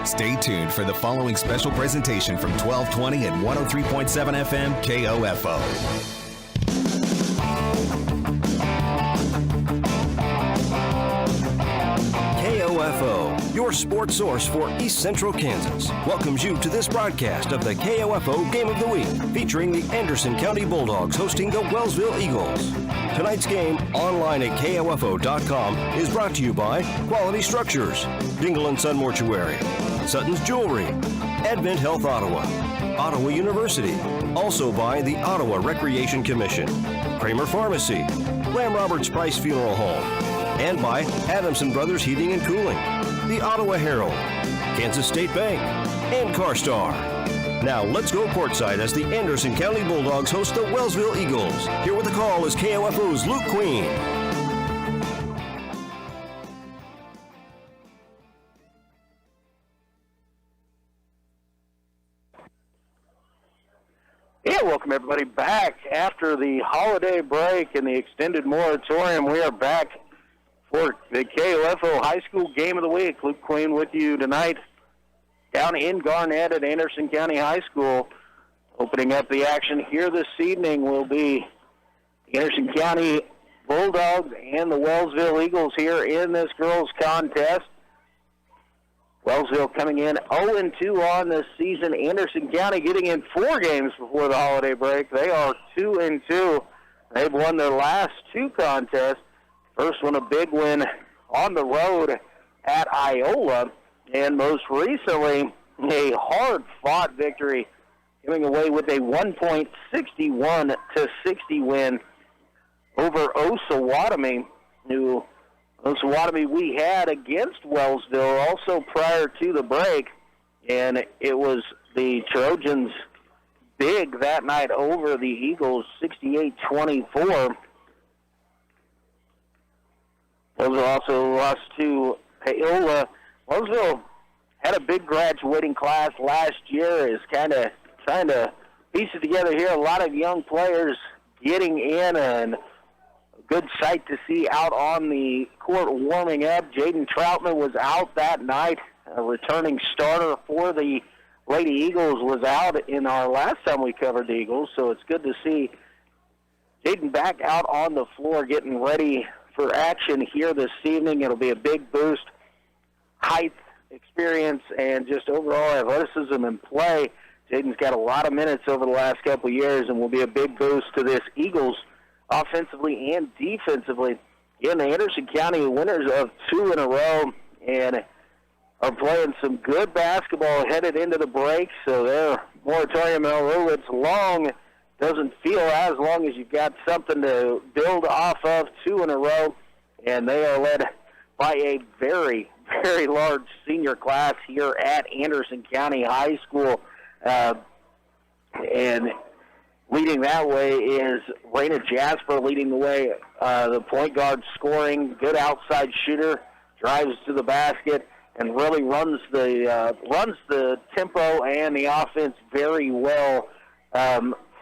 Stay tuned for the following special presentation from 1220 and 103.7 FM KOFO. KOFO, your sports source for East Central Kansas, welcomes you to this broadcast of the KOFO Game of the Week, featuring the Anderson County Bulldogs hosting the Wellsville Eagles. Tonight's game, online at KOFO.com, is brought to you by Quality Structures, Dingle & Son Mortuary, Sutton's Jewelry, Advent Health Ottawa, Ottawa University, also by the Ottawa Recreation Commission, Kramer Pharmacy, Lamb Roberts Price Funeral Home, and by Adamson Brothers Heating and Cooling, the Ottawa Herald, Kansas State Bank, and CarStar. Now let's go courtside as the Anderson County Bulldogs host the Wellsville Eagles. Here with the call is KOFO's Luke Queen. Yeah, welcome everybody back after the holiday break and the extended moratorium. We are back for the KOFO High School Game of the Week. Luke Queen with you tonight down in Garnett at Anderson County High School. Opening up the action here this evening will be the Anderson County Bulldogs and the Wellsville Eagles here in this girls' contest. Wellsville coming in 0-2 on this season. Anderson County getting in 4 games before the holiday break. They are 2-2. They've won their last 2 contests. First one a big win on the road at Iola. And most recently, a hard-fought victory, coming away with a 1.61-60 win over Osawatomie, who Osawatomie we had against Wellsville also prior to the break. And it was the Trojans big that night over the Eagles, 68-24. Wellsville also lost to Paola. Wellsville had a big graduating class last year, is kind of trying to piece it together here. A lot of young players getting in, and a good sight to see out on the court warming up. Jaden Troutman was out that night. A returning starter for the Lady Eagles was out in our last time we covered the Eagles, so it's good to see Jaden back out on the floor getting ready for action here this evening. It'll be a big boost. Height, experience, and just overall athleticism and play. Jaden's got a lot of minutes over the last couple of years and will be a big boost to this Eagles offensively and defensively. Again, the Anderson County winners of 2 in a row and are playing some good basketball headed into the break, so their moratorium, although it's long, doesn't feel as long as you've got something to build off of. 2 in a row, and they are led by a very, very large senior class here at Anderson County High School. And leading that way is Raina Jasper leading the way. The point guard scoring, good outside shooter, drives to the basket, and really runs the tempo and the offense very well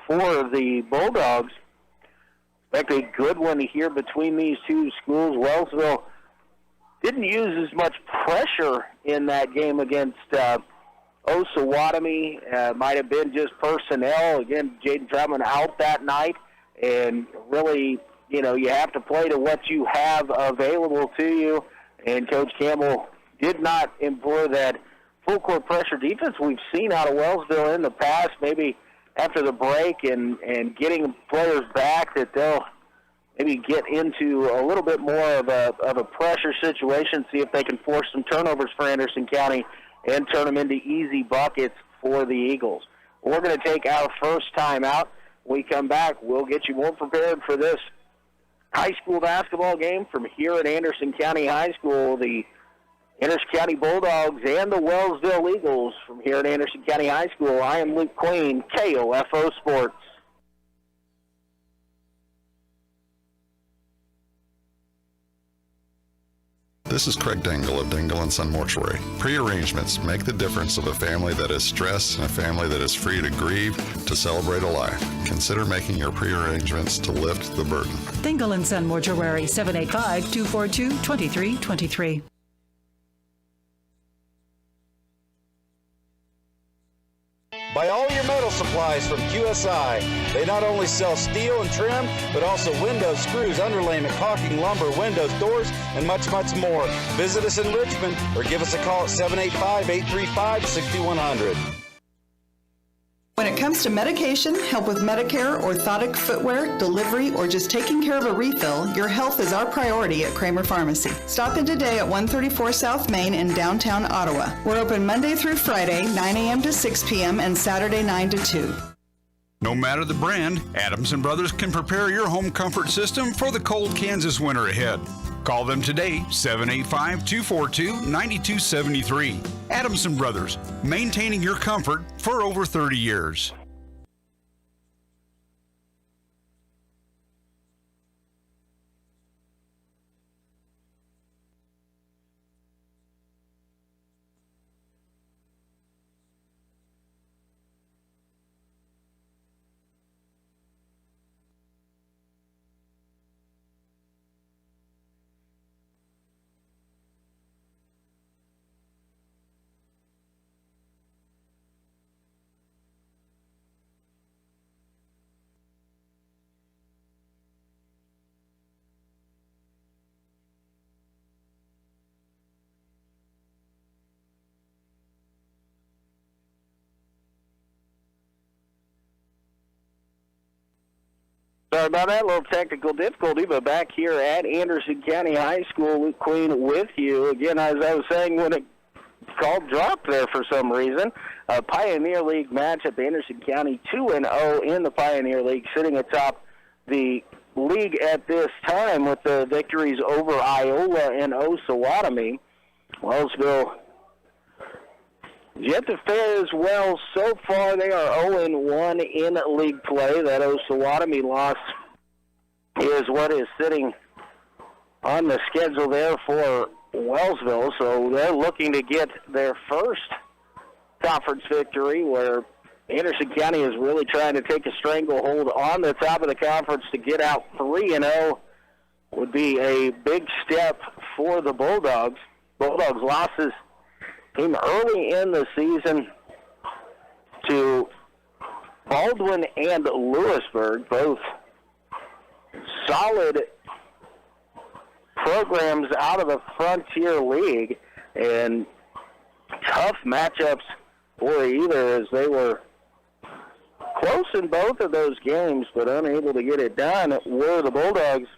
for the Bulldogs. Expect a good one here between these two schools. Wellsville didn't use as much pressure in that game against Osawatomie. Might have been just personnel. Again, Jaden Troutman out that night. And really, you have to play to what you have available to you. And Coach Campbell did not employ that full-court pressure defense we've seen out of Wellsville in the past. Maybe after the break and getting players back, that they'll maybe get into a little bit more of a pressure situation, see if they can force some turnovers for Anderson County and turn them into easy buckets for the Eagles. We're going to take our first time out. When we come back, we'll get you more prepared for this high school basketball game from here at Anderson County High School. The Anderson County Bulldogs and the Wellsville Eagles from here at Anderson County High School. I am Luke Queen, KOFO Sports. This is Craig Dingle of Dingle & Son Mortuary. Pre-arrangements make the difference of a family that is stressed and a family that is free to grieve, to celebrate a life. Consider making your pre-arrangements to lift the burden. Dingle & Son Mortuary, 785-242-2323. Buy all your metal supplies from QSI. They not only sell steel and trim, but also windows, screws, underlayment, caulking, lumber, windows, doors, and much, much more. Visit us in Richmond or give us a call at 785-835-6100. When it comes to medication, help with Medicare, orthotic footwear, delivery, or just taking care of a refill, your health is our priority at Kramer Pharmacy. Stop in today at 134 South Main in downtown Ottawa. We're open Monday through Friday, 9 a.m. to 6 p.m. and Saturday 9 to 2. No matter the brand, Adams & Brothers can prepare your home comfort system for the cold Kansas winter ahead. Call them today, 785-242-9273. Adams & Brothers, maintaining your comfort for over 30 years. Sorry about that, little technical difficulty, but back here at Anderson County High School, Luke Queen with you. Again, as I was saying, when it called dropped there for some reason, a Pioneer League matchup, Anderson County 2-0 in the Pioneer League, sitting atop the league at this time with the victories over Iola and Osawatomie. Wellsville yet to fare as well. So far, they are 0-1 in league play. That Osawatomie loss is what is sitting on the schedule there for Wellsville. So they're looking to get their first conference victory, where Anderson County is really trying to take a stranglehold on the top of the conference to get out 3-0. Would be a big step for the Bulldogs. Bulldogs losses came early in the season to Baldwin and Lewisburg, both solid programs out of the Frontier League, and tough matchups for either, as they were close in both of those games but unable to get it done, were the Bulldogs,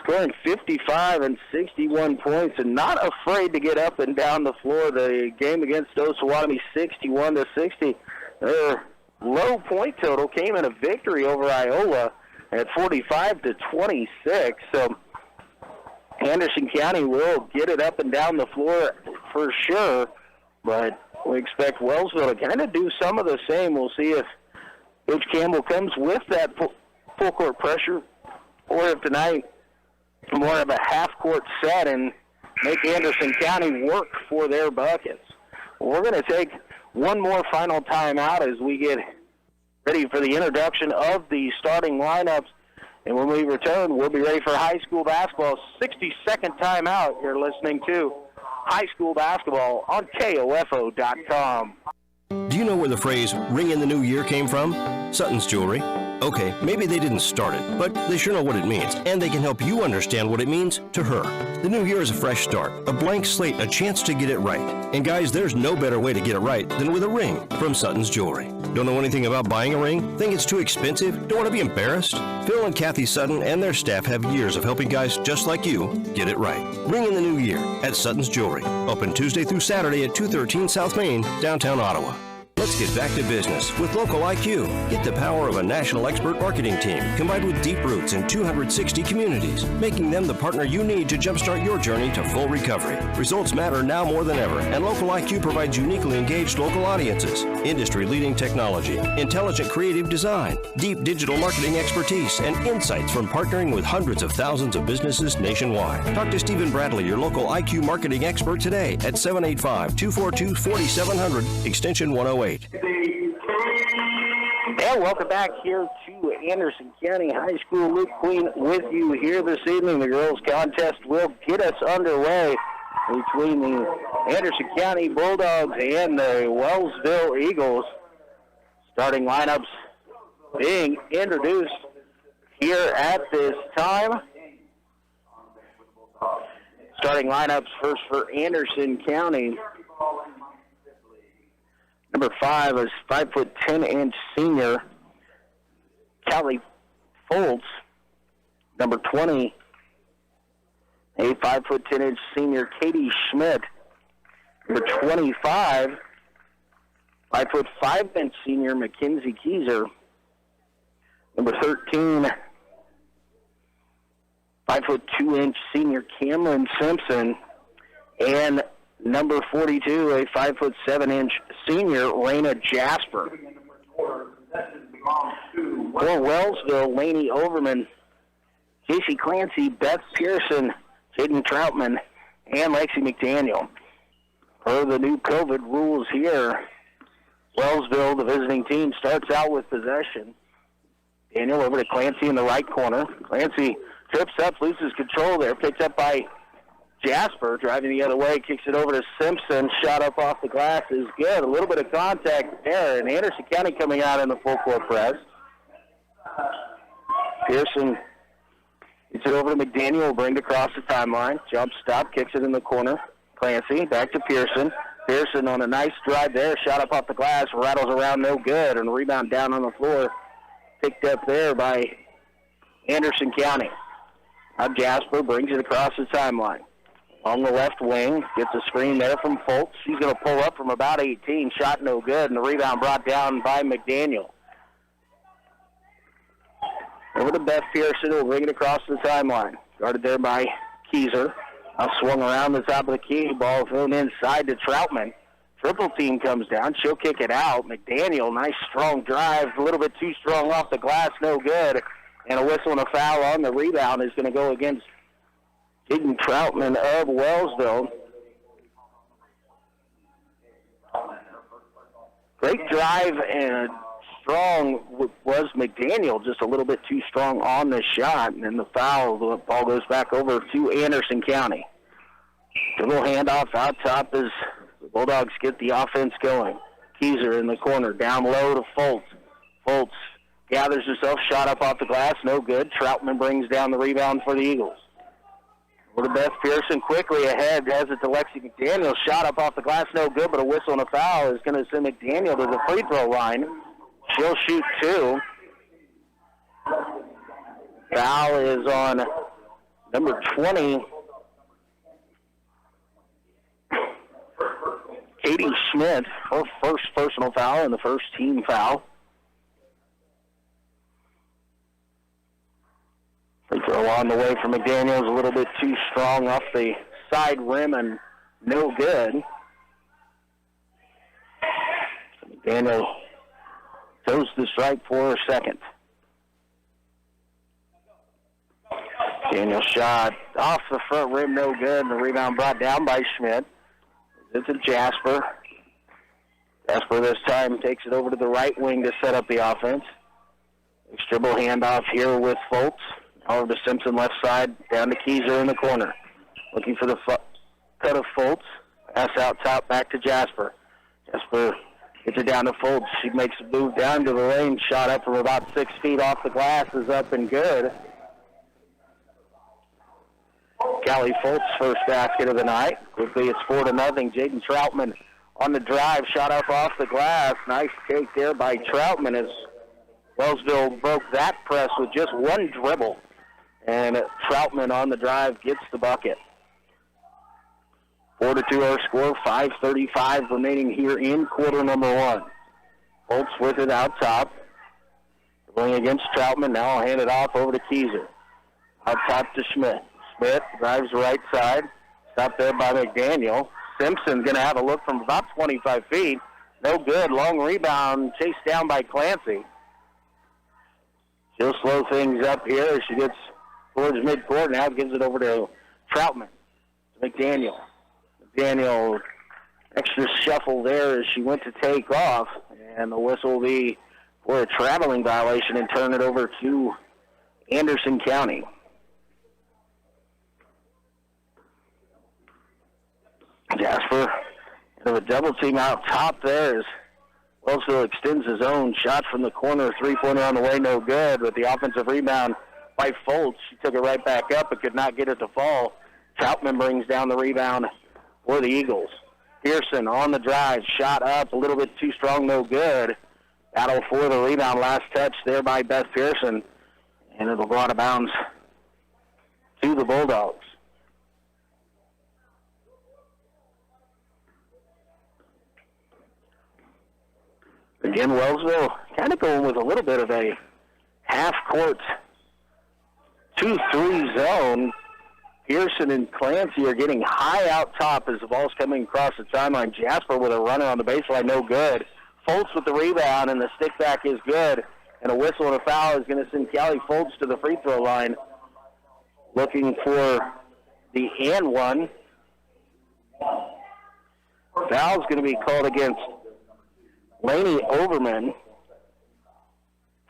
scoring 55 and 61 points and not afraid to get up and down the floor. The game against Osawatomie, 61-60. Their low point total came in a victory over Iola at 45-26. So Anderson County will get it up and down the floor for sure, but we expect Wellsville to kind of do some of the same. We'll see if Coach Campbell comes with that full court pressure, or if tonight more of a half-court set and make Anderson County work for their buckets. We're going to take one more final timeout as we get ready for the introduction of the starting lineups. And when we return, we'll be ready for high school basketball. 60-second timeout. You're listening to High School Basketball on KOFO.com. Do you know where the phrase "ring in the new year" came from? Sutton's Jewelry. Okay, maybe they didn't start it, but they sure know what it means, and they can help you understand what it means to her. The new year is a fresh start, a blank slate, a chance to get it right. And guys, there's no better way to get it right than with a ring from Sutton's Jewelry. Don't know anything about buying a ring? Think it's too expensive? Don't want to be embarrassed? Phil and Kathy Sutton and their staff have years of helping guys just like you get it right. Ring in the new year at Sutton's Jewelry. Open Tuesday through Saturday at 213 South Main, downtown Ottawa. Let's get back to business with Local IQ. Get the power of a national expert marketing team combined with deep roots in 260 communities, making them the partner you need to jumpstart your journey to full recovery. Results matter now more than ever, and Local IQ provides uniquely engaged local audiences, industry-leading technology, intelligent creative design, deep digital marketing expertise, and insights from partnering with hundreds of thousands of businesses nationwide. Talk to Stephen Bradley, your local IQ marketing expert, today at 785-242-4700, extension 108. And welcome back here to Anderson County High School. Luke Queen with you here this evening. The girls' contest will get us underway between the Anderson County Bulldogs and the Wellsville Eagles. Starting lineups being introduced here at this time. Starting lineups first for Anderson County. Number 5 is 5'10" senior Callie Foltz. Number 20, a 5'10" senior Katie Schmidt. Number 25, 5'5" senior Mackenzie Kieser. Number 13, 5'2" senior Cameron Simpson. And number 42, a 5'7" senior Raina Jasper. For Wellsville, Laney Overman, Casey Clancy, Beth Pearson, Jaden Troutman, and Lexi McDaniel. Per the new COVID rules here, Wellsville, the visiting team, starts out with possession. Daniel over to Clancy in the right corner. Clancy trips up, loses control there, picked up by Jasper, driving the other way, kicks it over to Simpson. Shot up off the glass is good. A little bit of contact there, and Anderson County coming out in the full court press. Pearson gets it over to McDaniel, bring it across the timeline. Jump stop, kicks it in the corner. Clancy back to Pearson. Pearson on a nice drive there, shot up off the glass, rattles around, no good, and rebound down on the floor. Picked up there by Anderson County. Now Jasper brings it across the timeline. On the left wing, gets a screen there from Foltz. He's going to pull up from about 18. Shot no good, and the rebound brought down by McDaniel. Over to Beth Pearson, who will bring it across the timeline. Guarded there by Kieser. Now swung around the top of the key. Ball thrown inside to Troutman. Triple team comes down. She'll kick it out. McDaniel, nice strong drive. A little bit too strong off the glass, no good. And a whistle and a foul on the rebound is going to go against Jaden Troutman of Wellsville. Great drive and strong was McDaniel, just a little bit too strong on the shot. And then the foul, the ball goes back over to Anderson County. Dribble handoff out top as the Bulldogs get the offense going. Kieser in the corner, down low to Foltz. Foltz gathers herself, shot up off the glass, no good. Troutman brings down the rebound for the Eagles. Over to Beth Pearson, quickly ahead, has it to Lexi McDaniel. Shot up off the glass, no good, but a whistle and a foul is going to send McDaniel to the free throw line. She'll shoot 2. Foul is on number 20, Katie Schmidt, her first personal foul and the first team foul. Free throw on the way for McDaniel is a little bit too strong off the side rim and no good. McDaniel goes to strike for a second. Daniel shot off the front rim, no good, and the rebound brought down by Schmidt. It's a Jasper. Jasper this time takes it over to the right wing to set up the offense. Dribble handoff here with Foltz. Over to Simpson left side, down to Kieser in the corner. Looking for the cut of Foltz. Pass out top, back to Jasper. Jasper gets it down to Foltz. She makes a move down to the lane. Shot up from about 6 feet off the glass is up and good. Callie Foltz first basket of the night. Quickly it's 4-0. Jaden Troutman on the drive. Shot up off the glass. Nice take there by Troutman as Wellsville broke that press with just one dribble. And Troutman on the drive gets the bucket. 4-2 our score, 5:35 remaining here in quarter number 1. Foltz with it out top. Going against Troutman, now I'll hand it off over to Kieser. Out top to Schmidt. Schmidt drives right side. Stopped there by McDaniel. Simpson's going to have a look from about 25 feet. No good. Long rebound chased down by Clancy. She'll slow things up here as she gets towards midcourt. Now gives it over to Troutman. McDaniel. McDaniel, extra shuffle there as she went to take off. And the whistle will be for a traveling violation and turn it over to Anderson County. Jasper into a double team out top there as Wellsville extends his own shot from the corner. Three-pointer on the way, no good. With the offensive rebound by Foltz. She took it right back up but could not get it to fall. Troutman brings down the rebound for the Eagles. Pearson on the drive, shot up, a little bit too strong, no good. Battle for the rebound, last touch there by Beth Pearson. And it'll go out of bounds to the Bulldogs. Again, Wellsville kind of going with a little bit of a half-court 2-3 zone. Pearson and Clancy are getting high out top as the ball's coming across the timeline. Jasper with a runner on the baseline, no good. Foltz with the rebound, and the stick back is good. And a whistle and a foul is going to send Callie Foltz to the free throw line. Looking for the and one. Foul's going to be called against Laney Overman.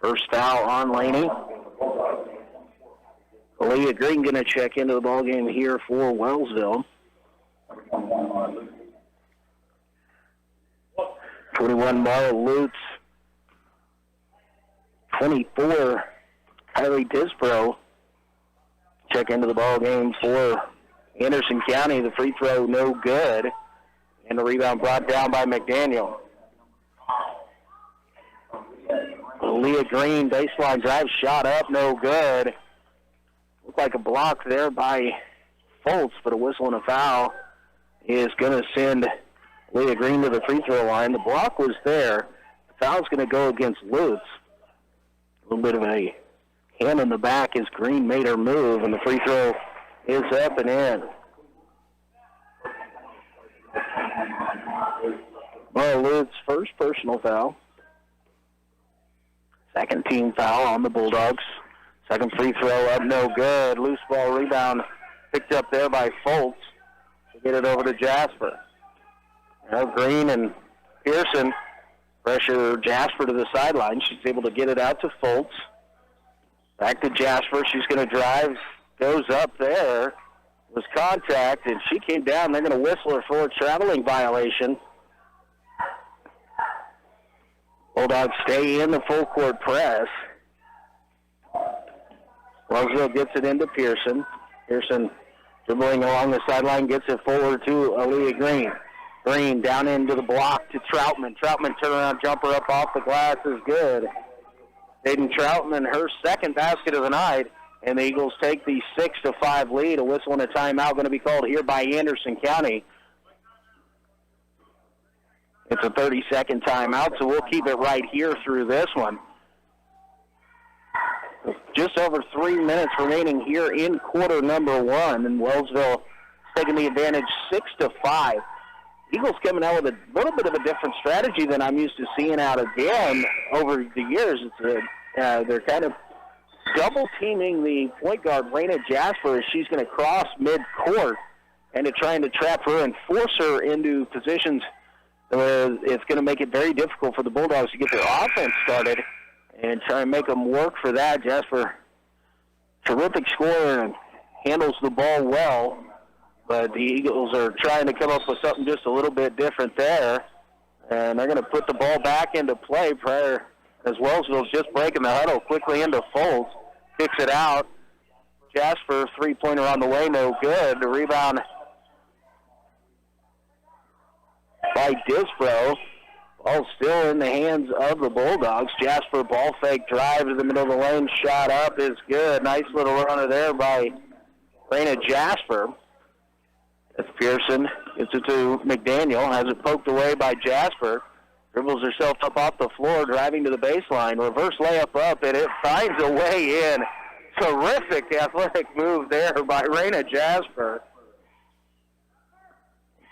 First foul on Laney. Aaliyah Green going to check into the ballgame here for Wellsville. 21, Mara Lutz. 24, Kylie Disbro. Check into the ballgame for Anderson County. The free throw, no good. And the rebound brought down by McDaniel. Aaliyah Green, baseline drive, shot up, no good. Looked like a block there by Foltz, but a whistle and a foul is going to send Leah Green to the free throw line. The block was there. The foul's going to go against Lutz. A little bit of a hand in the back as Green made her move, and the free throw is up and in. Mara Lutz, first personal foul. Second team foul on the Bulldogs. Second free throw up, no good. Loose ball rebound picked up there by Foltz to get it over to Jasper. Now Green and Pearson pressure Jasper to the sideline. She's able to get it out to Foltz. Back to Jasper. She's going to drive. Goes up there. Was contact, and she came down. They're going to whistle her for a traveling violation. Bulldogs stay in the full court press. Wellsville gets it into Pearson. Pearson dribbling along the sideline, gets it forward to Aaliyah Green. Green down into the block to Troutman. Troutman turnaround jumper up off the glass is good. Hayden Troutman, her second basket of the night, and the Eagles take the 6-5 lead. A whistle and a timeout going to be called here by Anderson County. It's a 30-second timeout, so we'll keep it right here through this one. Just over 3 minutes remaining here in quarter number one, and Wellsville taking the advantage 6-5. Eagles coming out with a little bit of a different strategy than I'm used to seeing out of them over the years. They're kind of double-teaming the point guard, Raina Jasper, as she's going to cross mid-court and trying to trap her and force her into positions where it's going to make it very difficult for the Bulldogs to get their offense started and try and make them work for that. Jasper, terrific scorer and handles the ball well, but the Eagles are trying to come up with something just a little bit different there, and they're going to put the ball back into play prior as Wellsville's just breaking the huddle quickly into Foltz, kicks it out. Jasper, three-pointer on the way, no good. The rebound by Disbro. Ball still in the hands of the Bulldogs. Jasper, ball fake, drive to the middle of the lane, shot up is good. Nice little runner there by Raina Jasper. That's Pearson. Gets it to McDaniel. Has it poked away by Jasper. Dribbles herself up off the floor, driving to the baseline. Reverse layup up, and it finds a way in. Terrific athletic move there by Raina Jasper.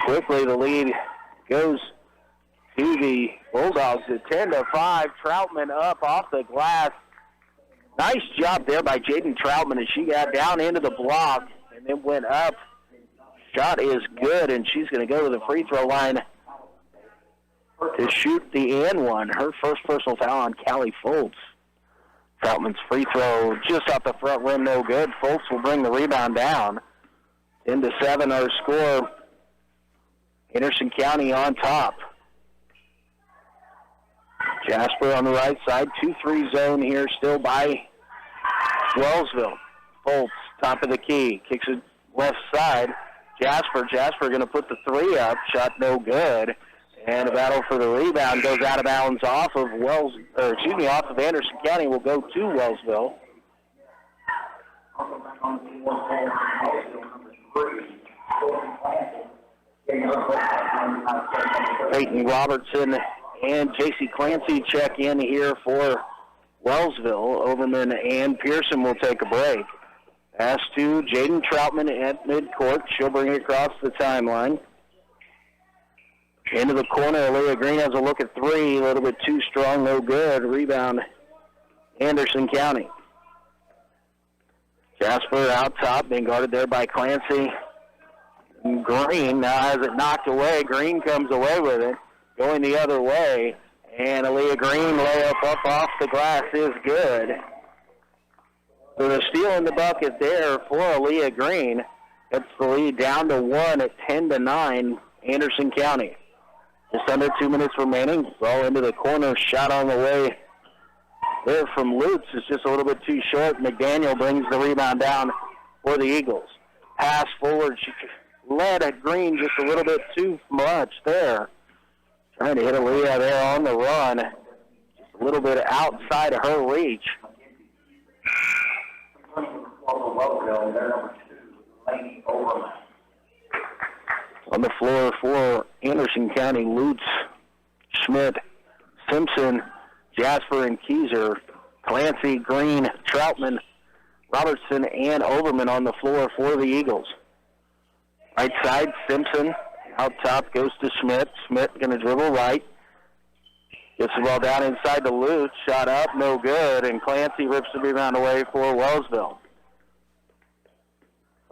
Quickly, the lead goes to the Bulldogs at 10-5. Troutman up off the glass. Nice job there by Jaden Troutman as she got down into the block and then went up. Shot is good, and she's going to go to the free throw line to shoot the and one. Her first personal foul on Callie Foltz. Troutman's free throw just off the front rim, no good. Foltz will bring the rebound down. 10-7 our score. Anderson County on top. Jasper on the right side, 2-3 zone here still by Wellsville. Foltz, top of the key, kicks it left side. Jasper going to put the three up, shot no good. And a battle for the rebound goes out of bounds off of off of Anderson County, will go to Wellsville. Peyton Robertson and J.C. Clancy check in here for Wellsville. Overman and Pearson will take a break. Pass to Jaden Troutman at midcourt. She'll bring it across the timeline. Into the corner, Aaliyah Green has a look at three. A little bit too strong, no good. Rebound, Anderson County. Jasper out top, being guarded there by Clancy. Green now has it knocked away. Green comes away with it, going the other way. And Aaliyah Green layup up off the glass is good. So the steal in the bucket there for Aaliyah Green. Gets the lead down to 1 at 10-9, Anderson County. Just under 2 minutes remaining. Ball into the corner. Shot on the way there from Lutz is just a little bit too short. McDaniel brings the rebound down for the Eagles. Pass forward. She led at Green just a little bit too much there. Trying to hit Aaliyah there on the run. Just a little bit outside of her reach. On the floor for Anderson County, Lutz, Schmidt, Simpson, Jasper, and Keyser. Clancy, Green, Troutman, Robertson, and Overman on the floor for the Eagles. Right side, Simpson. Out top goes to Schmidt. Schmidt going to dribble right. Gets the ball down inside to Lutz. Shot up, no good. And Clancy rips the rebound away for Wellsville.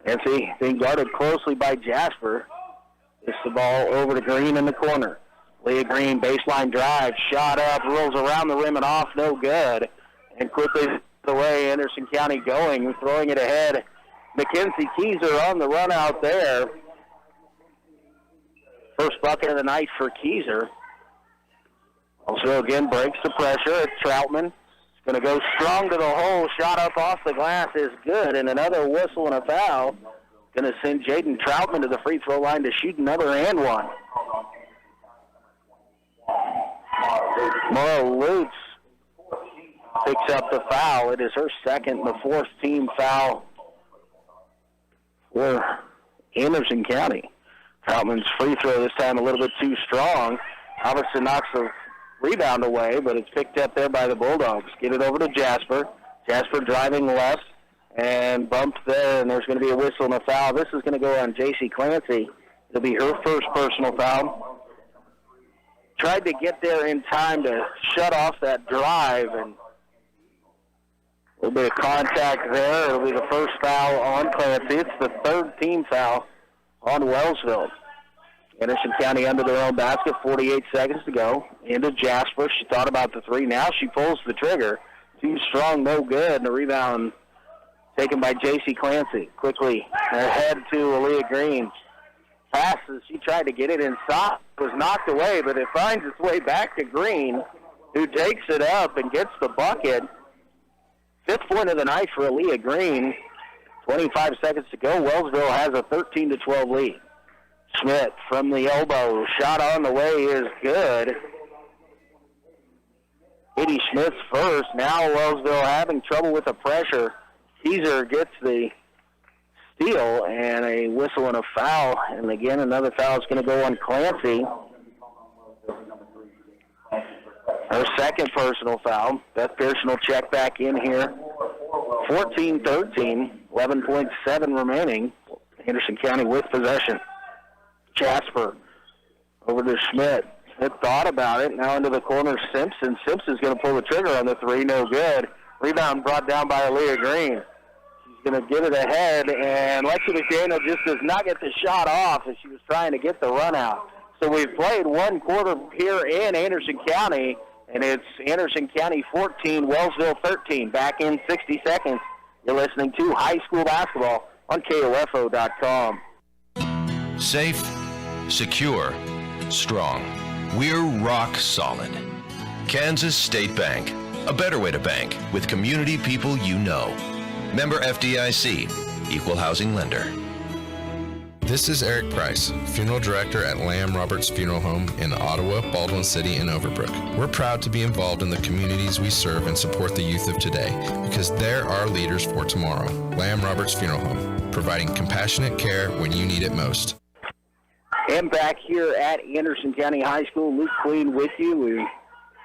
Clancy being guarded closely by Jasper. Gets the ball over to Green in the corner. Leah Green, baseline drive. Shot up, rolls around the rim and off, no good. And quickly the way Anderson County going, throwing it ahead. Mackenzie Keyser on the run out there. First bucket of the night for Keyser. Also again breaks the pressure. It's Troutman. It's going to go strong to the hole. Shot up off the glass is good. And another whistle and a foul. Going to send Jaden Troutman to the free throw line to shoot another and one. Mara Lutz picks up the foul. It is her second, the fourth team foul for Anderson County. Troutman's free throw this time a little bit too strong. Robertson knocks the rebound away, but it's picked up there by the Bulldogs. Get it over to Jasper. Jasper driving left and bumped there, and there's going to be a whistle and a foul. This is going to go on J.C. Clancy. It'll be her first personal foul. Tried to get there in time to shut off that drive, and a little bit of contact there. It'll be the first foul on Clancy. It's the third team foul on Wellsville. Anderson County under their own basket, 48 seconds to go. Into Jasper. She thought about the three. Now she pulls the trigger. Too strong, no good. And the rebound taken by J.C. Clancy. Quickly ahead to Aaliyah Green. Passes. She tried to get it inside. It was knocked away, but it finds its way back to Green, who takes it up and gets the bucket. Fifth point of the night for Aaliyah Green. 25 seconds to go. Wellsville has a 13-12 lead. Schmidt from the elbow. Shot on the way is good. Katie Schmidt's first. Now Wellsville having trouble with the pressure. Keyser gets the steal and a whistle and a foul. And again, another foul is going to go on Clancy. Her second personal foul. Beth Pearson will check back in here. 14-13, 11.7 remaining. Anderson County with possession. Jasper over to Schmidt. Schmidt thought about it. Now into the corner, Simpson. Simpson's going to pull the trigger on the three. No good. Rebound brought down by Aaliyah Green. She's going to get it ahead, and Lexi McDaniel just does not get the shot off as she was trying to get the run out. So we've played one quarter here in Anderson County, and it's Anderson County 14, Wellsville 13. Back in 60 seconds. You're listening to high school basketball on KOFO.com. Safe, secure, strong. We're rock solid. Kansas State Bank. A better way to bank with community people you know. Member FDIC, Equal Housing Lender. This is Eric Price, Funeral Director at Lamb Roberts Funeral Home in Ottawa, Baldwin City, and Overbrook. We're proud to be involved in the communities we serve and support the youth of today because they're our leaders for tomorrow. Lamb Roberts Funeral Home, providing compassionate care when you need it most. And back here at Anderson County High School, Luke Queen with you. We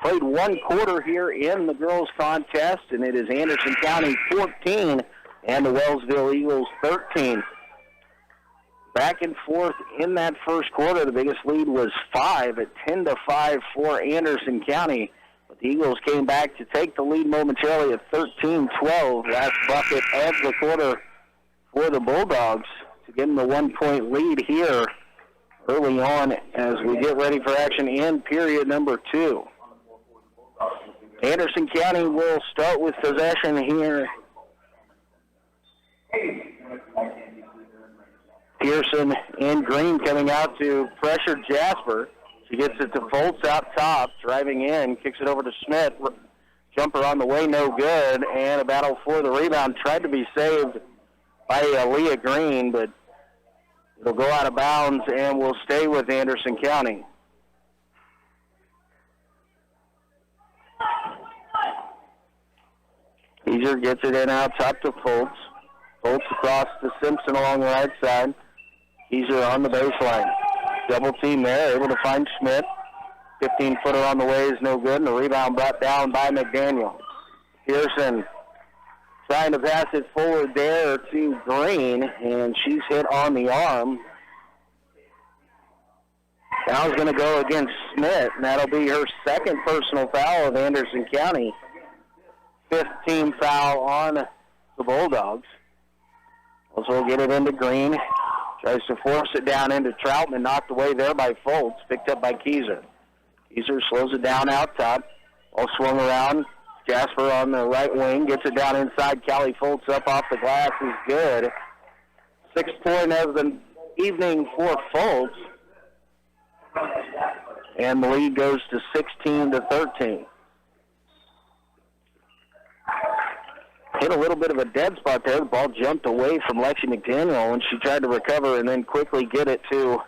played one quarter here in the girls' contest, and it is Anderson County 14 and the Wellsville Eagles 13. Back and forth in that first quarter. The biggest lead was 5 at 10-5 for Anderson County. But the Eagles came back to take the lead momentarily at 13-12. Last bucket of the quarter for the Bulldogs to give them the 1-point lead here early on as we get ready for action in period number 2. Anderson County will start with possession here. Pearson and Green coming out to pressure Jasper. She gets it to Foltz out top, driving in, kicks it over to Smith. Jumper on the way, no good, and a battle for the rebound. Tried to be saved by Leah Green, but it'll go out of bounds and will stay with Anderson County. Easer gets it in out top to Foltz. Foltz across to Simpson along the right side. Easer on the baseline. Double team there, able to find Schmidt. 15-footer on the way is no good, and the rebound brought down by McDaniel. Pearson trying to pass it forward there to Green, and she's hit on the arm. Foul's going to go against Smith, and that'll be her second personal foul of Anderson County. 15th foul on the Bulldogs. Also will get it into Green. Tries to force it down into Troutman, knocked away there by Foltz, picked up by Keyser. Keyser slows it down out top. All swung around. Jasper on the right wing, gets it down inside. Callie Foltz up off the glass is good. 6th point of the evening for Foltz. And the lead goes to 16-13. Hit a little bit of a dead spot there. The ball jumped away from Lexi McDaniel, and she tried to recover and then quickly get it to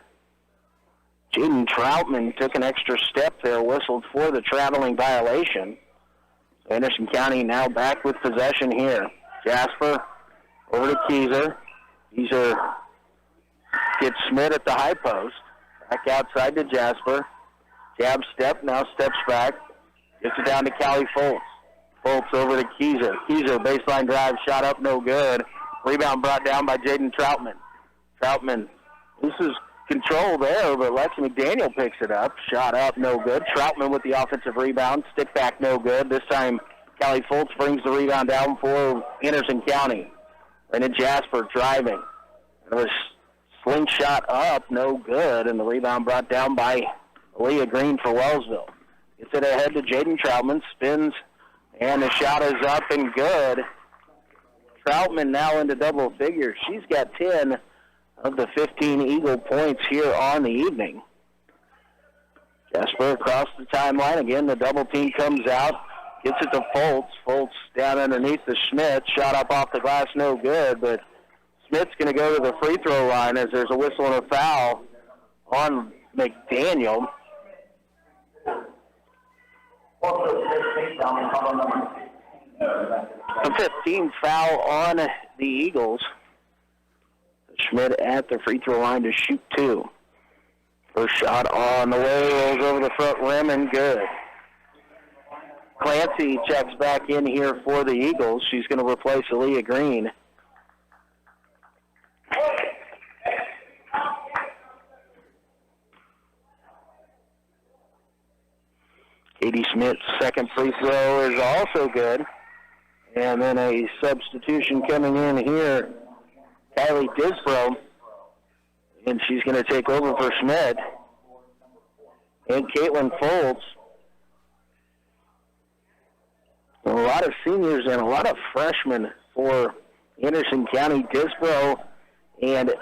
Jaden Troutman. Took an extra step there, whistled for the traveling violation. Anderson County now back with possession here. Jasper over to Keyser. Keyser gets Smith at the high post. Back outside to Jasper. Jab step, now steps back. Gets it down to Callie Foltz. Foltz over to Keyser. Keyser, baseline drive, shot up, no good. Rebound brought down by Jaden Troutman. Troutman loses control there, but Lexi McDaniel picks it up. Shot up, no good. Troutman with the offensive rebound. Stick back, no good. This time, Callie Foltz brings the rebound down for Anderson County. Brandon Jasper driving. It was slingshot up, no good, and the rebound brought down by Leah Green for Wellsville. Gets it ahead to Jaden Troutman, spins, and the shot is up and good. Troutman now into double figures. She's got 10 of the 15 Eagle points here on the evening. Jasper across the timeline. Again, the double team comes out. Gets it to Foltz. Foltz down underneath the Schmidt. Shot up off the glass, no good. But Smith's going to go to the free throw line as there's a whistle and a foul on McDaniel. A 15th foul on the Eagles. Schmidt at the free throw line to shoot 2. First shot on the way, rolls over the front rim and good. Clancy checks back in here for the Eagles. She's going to replace Aaliyah Green. Katie Smith's second free throw is also good. And then a substitution coming in here, Kylie Disbro. And she's going to take over for Smith. And Caitlin Foltz. A lot of seniors and a lot of freshmen for Anderson County. Disbro and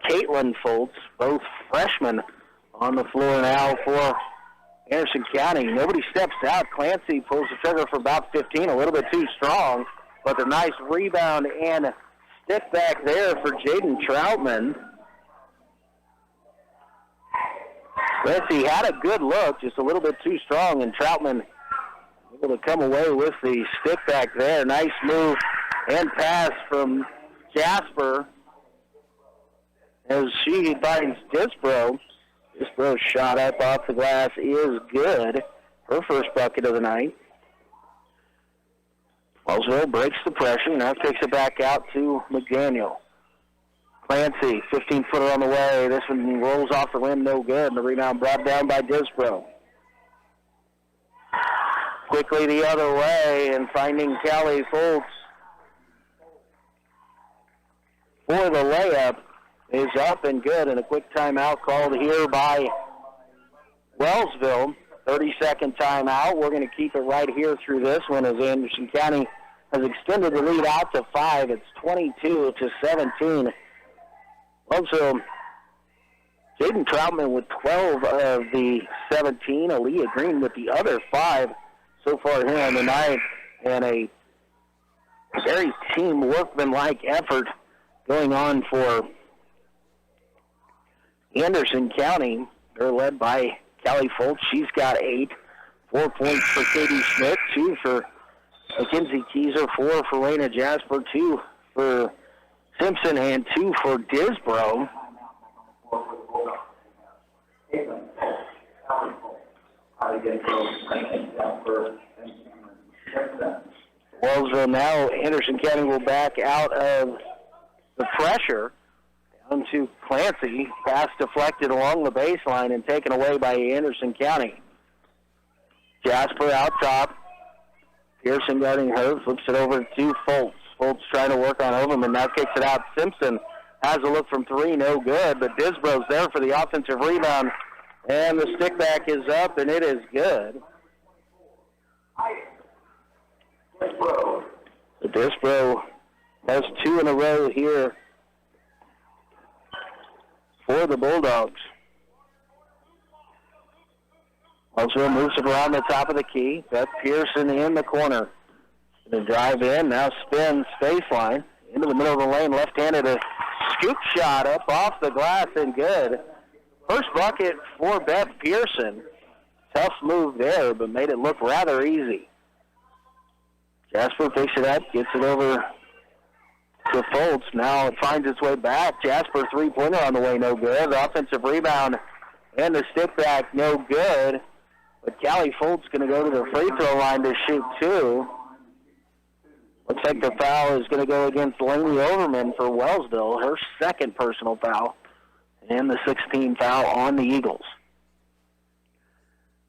Caitlin Foltz, both freshmen on the floor now for Anderson County. Nobody steps out. Clancy pulls the trigger for about 15, a little bit too strong, but a nice rebound and stick back there for Jaden Troutman. Clancy had a good look, just a little bit too strong, and Troutman able to come away with the stick back there. Nice move and pass from Jasper as she finds Disbro. Disbro's shot up off the glass is good. Her first bucket of the night. Wellsville breaks the pressure, now kicks it back out to McDaniel. Clancy, 15-footer on the way. This one rolls off the rim, no good. And the rebound brought down by Disbro. Quickly the other way, and finding Callie Foltz for the layup is up and good. And a quick timeout called here by Wellsville. 30-second timeout. We're going to keep it right here through this one as Anderson County has extended the lead out to 5. It's 22-17. Also, Jaden Troutman with 12 of the 17. Aaliyah Green with the other 5 so far here on the night. And a very team workmanlike effort going on for Anderson County. They're led by Callie Foltz. She's got 8. 4 points for Katie Schmidt, 2 for Mackenzie Keyser, 4 for Raina Jasper, 2 for Simpson, and 2 for Disbro. Wellsville now, Anderson County will back out of the pressure. Down to Clancy. Pass deflected along the baseline and taken away by Anderson County. Jasper out top. Pearson guarding her. Flips it over to Foltz. Foltz trying to work on Overman. Now kicks it out. Simpson has a look from 3. No good. But Disbro's there for the offensive rebound. And the stick back is up, and it is good. Disbro has 2 in a row here for the Bulldogs. Wellsville moves it around the top of the key. Beth Pearson in the corner. Going to drive in, now spins baseline. Into the middle of the lane, left-handed, a scoop shot up off the glass and good. First bucket for Beth Pearson. Tough move there, but made it look rather easy. Jasper picks it up, gets it over to Foltz. Now it finds its way back. Jasper three-pointer on the way, no good. The offensive rebound and the stick back, no good. But Callie Foltz going to go to the free throw line to shoot 2. Looks like the foul is going to go against Lainey Overman for Wellsville, her second personal foul, and the 16th foul on the Eagles.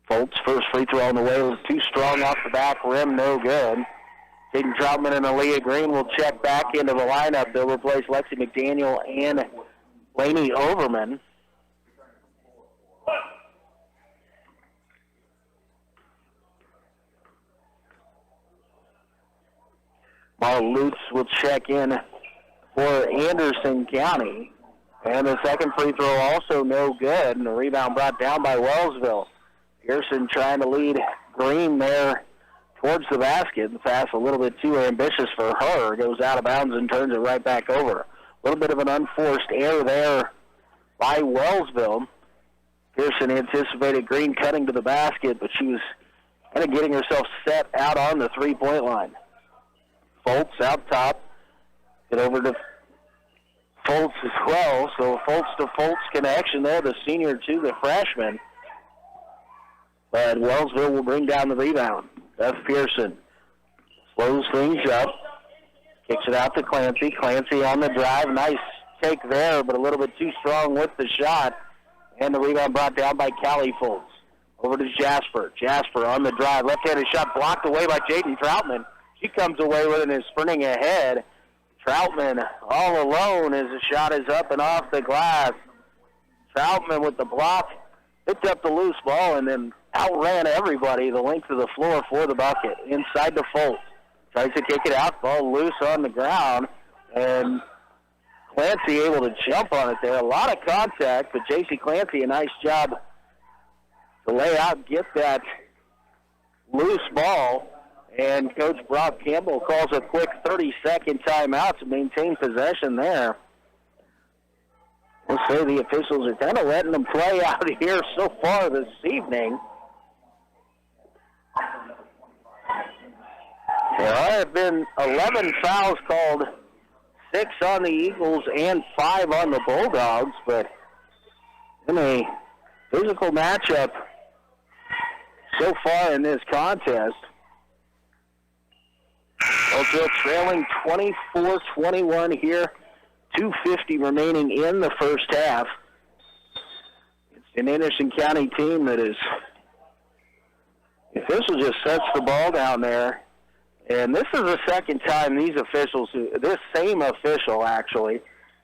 Foltz, first free throw on the way, was too strong off the back rim, no good. Jaden Troutman and Aaliyah Green will check back into the lineup. They'll replace Lexi McDaniel and Lainey Overman. Marl Lutz will check in for Anderson County. And the second free throw also no good. And the rebound brought down by Wellsville. Pearson trying to lead Green there towards the basket. The pass a little bit too ambitious for her. Goes out of bounds and turns it right back over. A little bit of an unforced error there by Wellsville. Pearson anticipated Green cutting to the basket, but she was kind of getting herself set out on the three-point line. Foltz out top. Get over to Foltz as well. So Foltz to Foltz connection there, the senior to the freshman. But Wellsville will bring down the rebound. Beth Pearson slows things up. Kicks it out to Clancy. Clancy on the drive. Nice take there, but a little bit too strong with the shot. And the rebound brought down by Callie Foltz. Over to Jasper. Jasper on the drive. Left-handed shot blocked away by Jaden Troutman. She comes away with it and is sprinting ahead. Troutman all alone as the shot is up and off the glass. Troutman with the block. Picked up the loose ball and then outran everybody the length of the floor for the bucket. Inside to Foltz. Tries to kick it out. Ball loose on the ground. And Clancy able to jump on it there. A lot of contact, but J.C. Clancy, a nice job to lay out, get that loose ball. And Coach Brock Campbell calls a quick 30-second timeout to maintain possession there. We'll say the officials are kind of letting them play out here so far this evening. There have been 11 fouls called, 6 on the Eagles and 5 on the Bulldogs, but in a physical matchup so far in this contest. Wellsville trailing 24-21 here, 2:50 remaining in the first half. It's an Anderson County team that is, the official just sets the ball down there. And this is the second time these officials, this same official actually,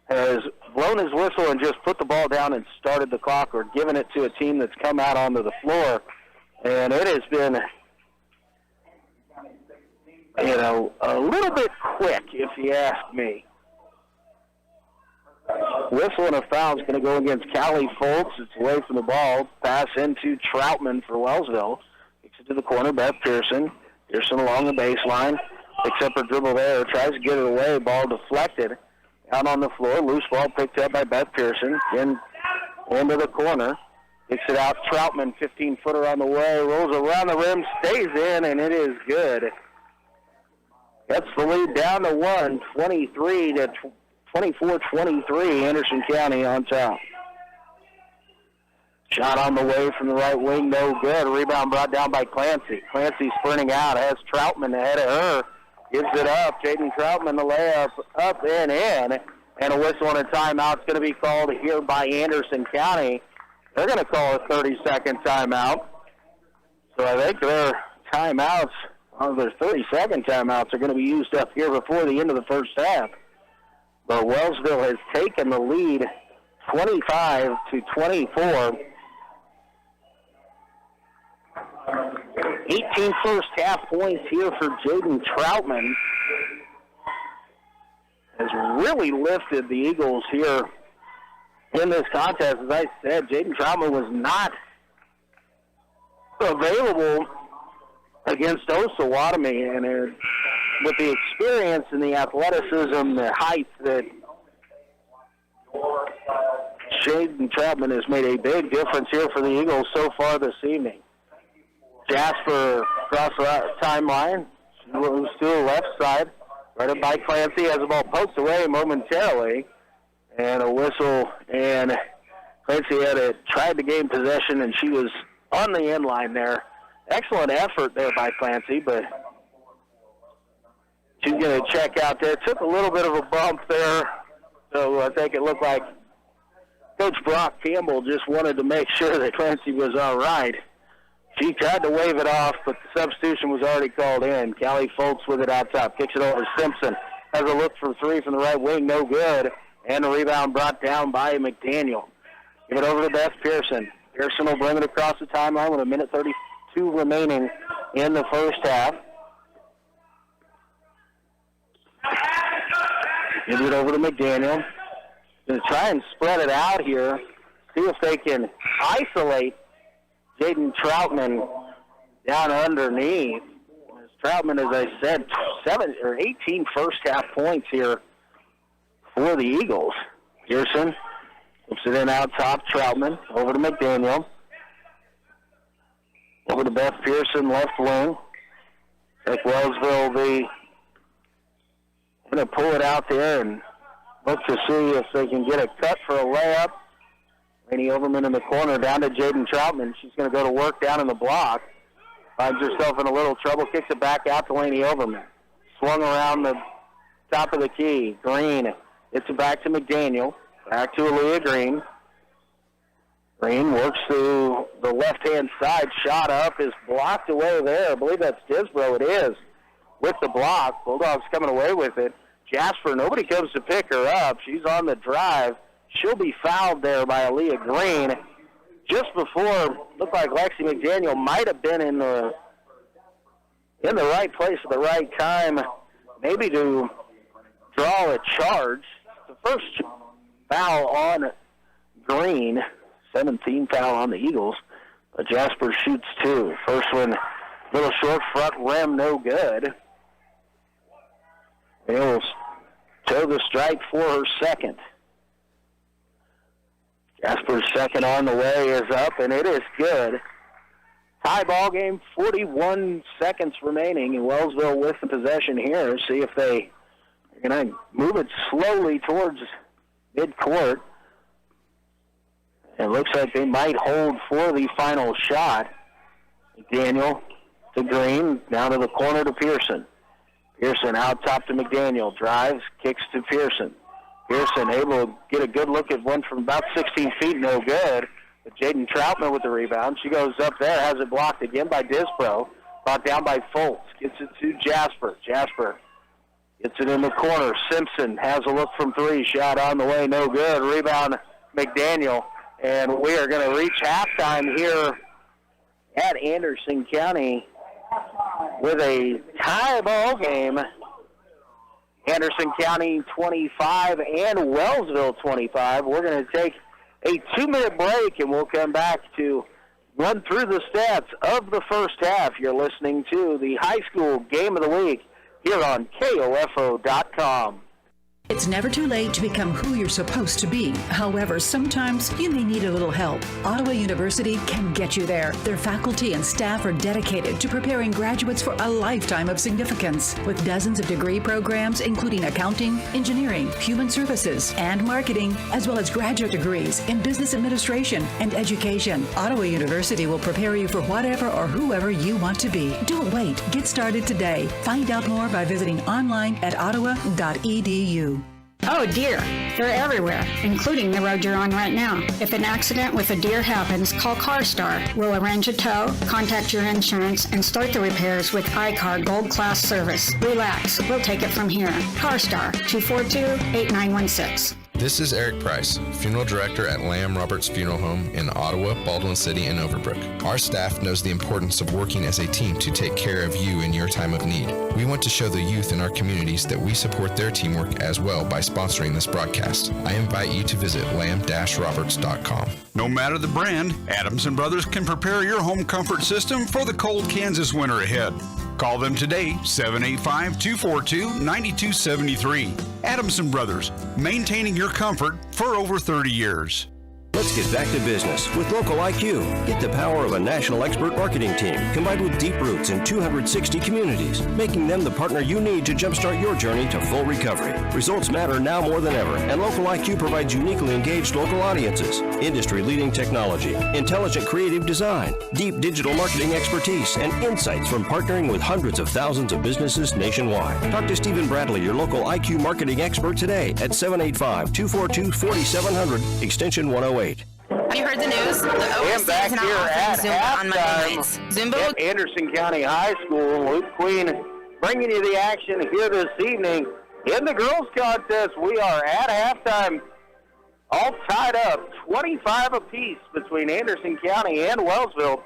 has blown his whistle and just put the ball down and started the clock or given it to a team that's come out onto the floor. And it has been, a little bit quick, if you ask me. Whistle and a foul is going to go against Callie Foltz. It's away from the ball. Pass into Troutman for Wellsville. Kicks it to the corner. Beth Pearson. Pearson along the baseline. Picks up her dribble there. Tries to get it away. Ball deflected. Out on the floor. Loose ball picked up by Beth Pearson. Into the corner. Kicks it out. Troutman, 15-footer on the way. Rolls around the rim. Stays in, and it is good. That's the lead down to 1. 24-23, Anderson County on top. Shot on the way from the right wing, no good. Rebound brought down by Clancy. Clancy sprinting out, has Troutman ahead of her. Gives it up. Jaden Troutman, the layup up and in. And a whistle and a timeout is going to be called here by Anderson County. They're going to call a 30-second timeout. So I think their timeouts, their 30-second timeouts are going to be used up here before the end of the first half. But Wellsville has taken the lead 25-24. 18 first half points here for Jaden Troutman. Has really lifted the Eagles here in this contest. As I said, Jaden Troutman was not available against Osawatomie, and with the experience and the athleticism, the height that Jaden Troutman has made a big difference here for the Eagles so far this evening. Jasper across the timeline, moves to the left side, right up by Clancy, has the ball poked away momentarily, and a whistle, and Clancy tried to gain possession, and she was on the end line there. Excellent effort there by Clancy, but she's going to check out there. Took a little bit of a bump there, so I think it looked like Coach Brock Campbell just wanted to make sure that Clancy was all right. She tried to wave it off, but the substitution was already called in. Callie Foltz with it out top. Kicks it over to Simpson. Has a look for three from the right wing. No good. And the rebound brought down by McDaniel. Give it over to Beth Pearson. Pearson will bring it across the timeline with 1:32 remaining in the first half. Give it over to McDaniel. Going to try and spread it out here. See if they can isolate Jaden Troutman down underneath. As Troutman, as I said, 18 first half points here for the Eagles. Pearson puts it in out top. Troutman over to McDaniel. Over to Beth Pearson, left wing. I think Wellsville will be going to pull it out there and look to see if they can get a cut for a layup. Lainey Overman in the corner down to Jaden Troutman. She's going to go to work down in the block. Finds herself in a little trouble. Kicks it back out to Lainey Overman. Swung around the top of the key. Green gets it back to McDaniel. Back to Aaliyah Green. Green works through the left-hand side. Shot up is blocked away there. I believe that's Disbro. It is. With the block. Bulldogs coming away with it. Jasper, nobody comes to pick her up. She's on the drive. She'll be fouled there by Aaliyah Green. Just before, looked like Lexi McDaniel might have been in the right place at the right time, maybe to draw a charge. The first foul on Green, 17th foul on the Eagles. But Jasper shoots 2. First one, little short front rim, no good. They will toe the strike for her second. Jasper's second on the way is up, and it is good. Tie ball game, 41 seconds remaining, and Wellsville with the possession here. See if they are going to move it slowly towards midcourt. It looks like they might hold for the final shot. McDaniel to Green, down to the corner to Pearson. Pearson out top to McDaniel, drives, kicks to Pearson. Pearson able to get a good look at one from about 16 feet, no good. But Jaden Troutman with the rebound. She goes up there, has it blocked again by Disbro. Brought down by Foltz, gets it to Jasper. Jasper gets it in the corner. Simpson has a look from 3, shot on the way, no good. Rebound McDaniel. And we are going to reach halftime here at Anderson County with a tie ball game. Anderson County 25 and Wellsville 25. We're going to take a 2-minute break, and we'll come back to run through the stats of the first half. You're listening to the high school game of the week here on KOFO.com. It's never too late to become who you're supposed to be. However, sometimes you may need a little help. Ottawa University can get you there. Their faculty and staff are dedicated to preparing graduates for a lifetime of significance. With dozens of degree programs, including accounting, engineering, human services, and marketing, as well as graduate degrees in business administration and education, Ottawa University will prepare you for whatever or whoever you want to be. Don't wait. Get started today. Find out more by visiting online at ottawa.edu. Oh, deer. They're everywhere, including the road you're on right now. If an accident with a deer happens, call CarStar. We'll arrange a tow, contact your insurance, and start the repairs with iCar Gold Class service. Relax. We'll take it from here. CarStar, 242-8916. This is Eric Price, Funeral Director at Lamb Roberts Funeral Home in Ottawa, Baldwin City, and Overbrook. Our staff knows the importance of working as a team to take care of you in your time of need. We want to show the youth in our communities that we support their teamwork as well by sponsoring this broadcast. I invite you to visit lamb-roberts.com. No matter the brand, Adams & Brothers can prepare your home comfort system for the cold Kansas winter ahead. Call them today, 785-242-9273. Adams & Brothers, maintaining your comfort for over 30 years. Let's get back to business with Local IQ. Get the power of a national expert marketing team combined with deep roots in 260 communities, making them the partner you need to jumpstart your journey to full recovery. Results matter now more than ever, and Local IQ provides uniquely engaged local audiences, industry-leading technology, intelligent creative design, deep digital marketing expertise, and insights from partnering with hundreds of thousands of businesses nationwide. Talk to Stephen Bradley, your local IQ marketing expert today at 785-242-4700, extension 108. Have you heard the news? The OSC back is now here offering at Zumba on Monday nights. Zumba at Anderson County High School. Luke Queen bringing you the action here this evening. In the girls' contest, we are at halftime, all tied up, 25 apiece between Anderson County and Wellsville.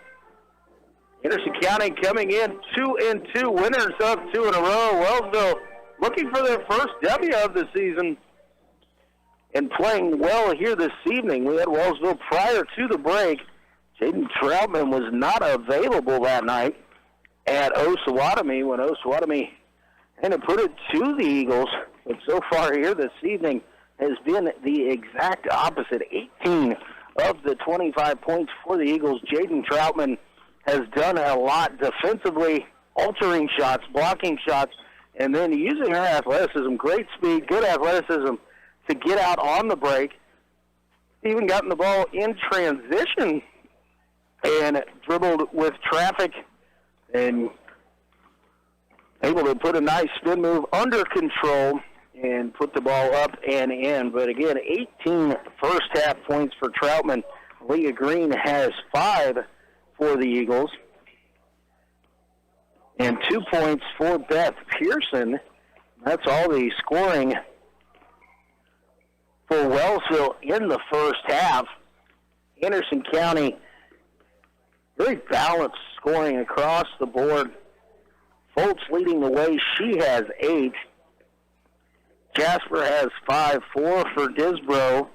Anderson County coming in 2-2, winners of 2 in a row. Wellsville looking for their first W of the season and playing well here this evening. We had Wellsville prior to the break. Jaden Troutman was not available that night at Osawatomie when Osawatomie had to put it to the Eagles. But so far here this evening has been the exact opposite. 18 of the 25 points for the Eagles. Jaden Troutman has done a lot defensively, altering shots, blocking shots, and then using her athleticism, great speed, good athleticism, to get out on the break. Even gotten the ball in transition and dribbled with traffic and able to put a nice spin move under control and put the ball up and in. But again, 18 first half points for Troutman. Leah Green has 5 for the Eagles. And 2 points for Beth Pearson. That's all the scoring for Wellsville in the first half. Anderson County, very balanced scoring across the board. Foltz leading the way. She has 8. Jasper has 5, 4 for Disbro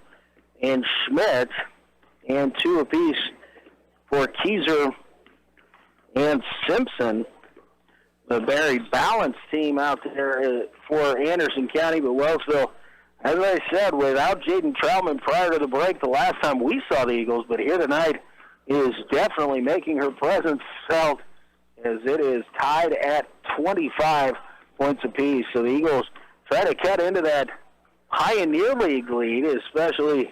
and Schmidt, and 2 apiece for Keyser and Simpson. A very balanced team out there for Anderson County, but Wellsville, as I said, without Jaden Troutman prior to the break the last time we saw the Eagles, but here tonight is definitely making her presence felt as it is tied at 25 points apiece. So the Eagles try to cut into that Pioneer League lead, especially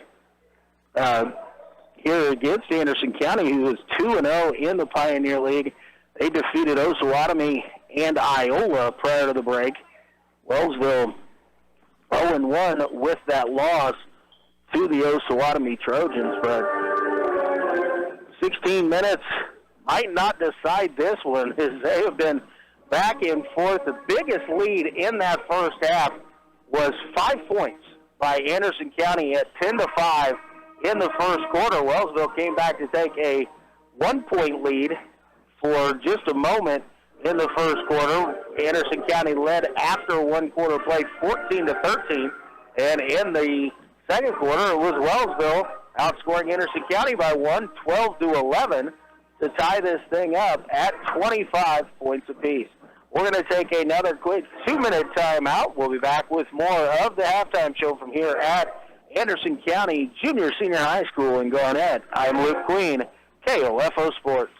here against Anderson County, who is 2-0 in the Pioneer League. They defeated Osawatomie and Iola prior to the break. Wellsville 0-1 with that loss to the Osawatomie Trojans, but 16 minutes might not decide this one, as they have been back and forth. The biggest lead in that first half was 5 points by Anderson County at 10-5 in the first quarter. Wellsville came back to take a 1-point lead for just a moment in the first quarter. Anderson County led after one quarter played 14-13, and in the second quarter it was Wellsville outscoring Anderson County by 12-11 to tie this thing up at 25 points apiece. We're going to take another quick 2-minute timeout. We'll be back with more of the halftime show from here at Anderson County Junior Senior High School in Garnett. I'm Luke Queen, KOFO Sports.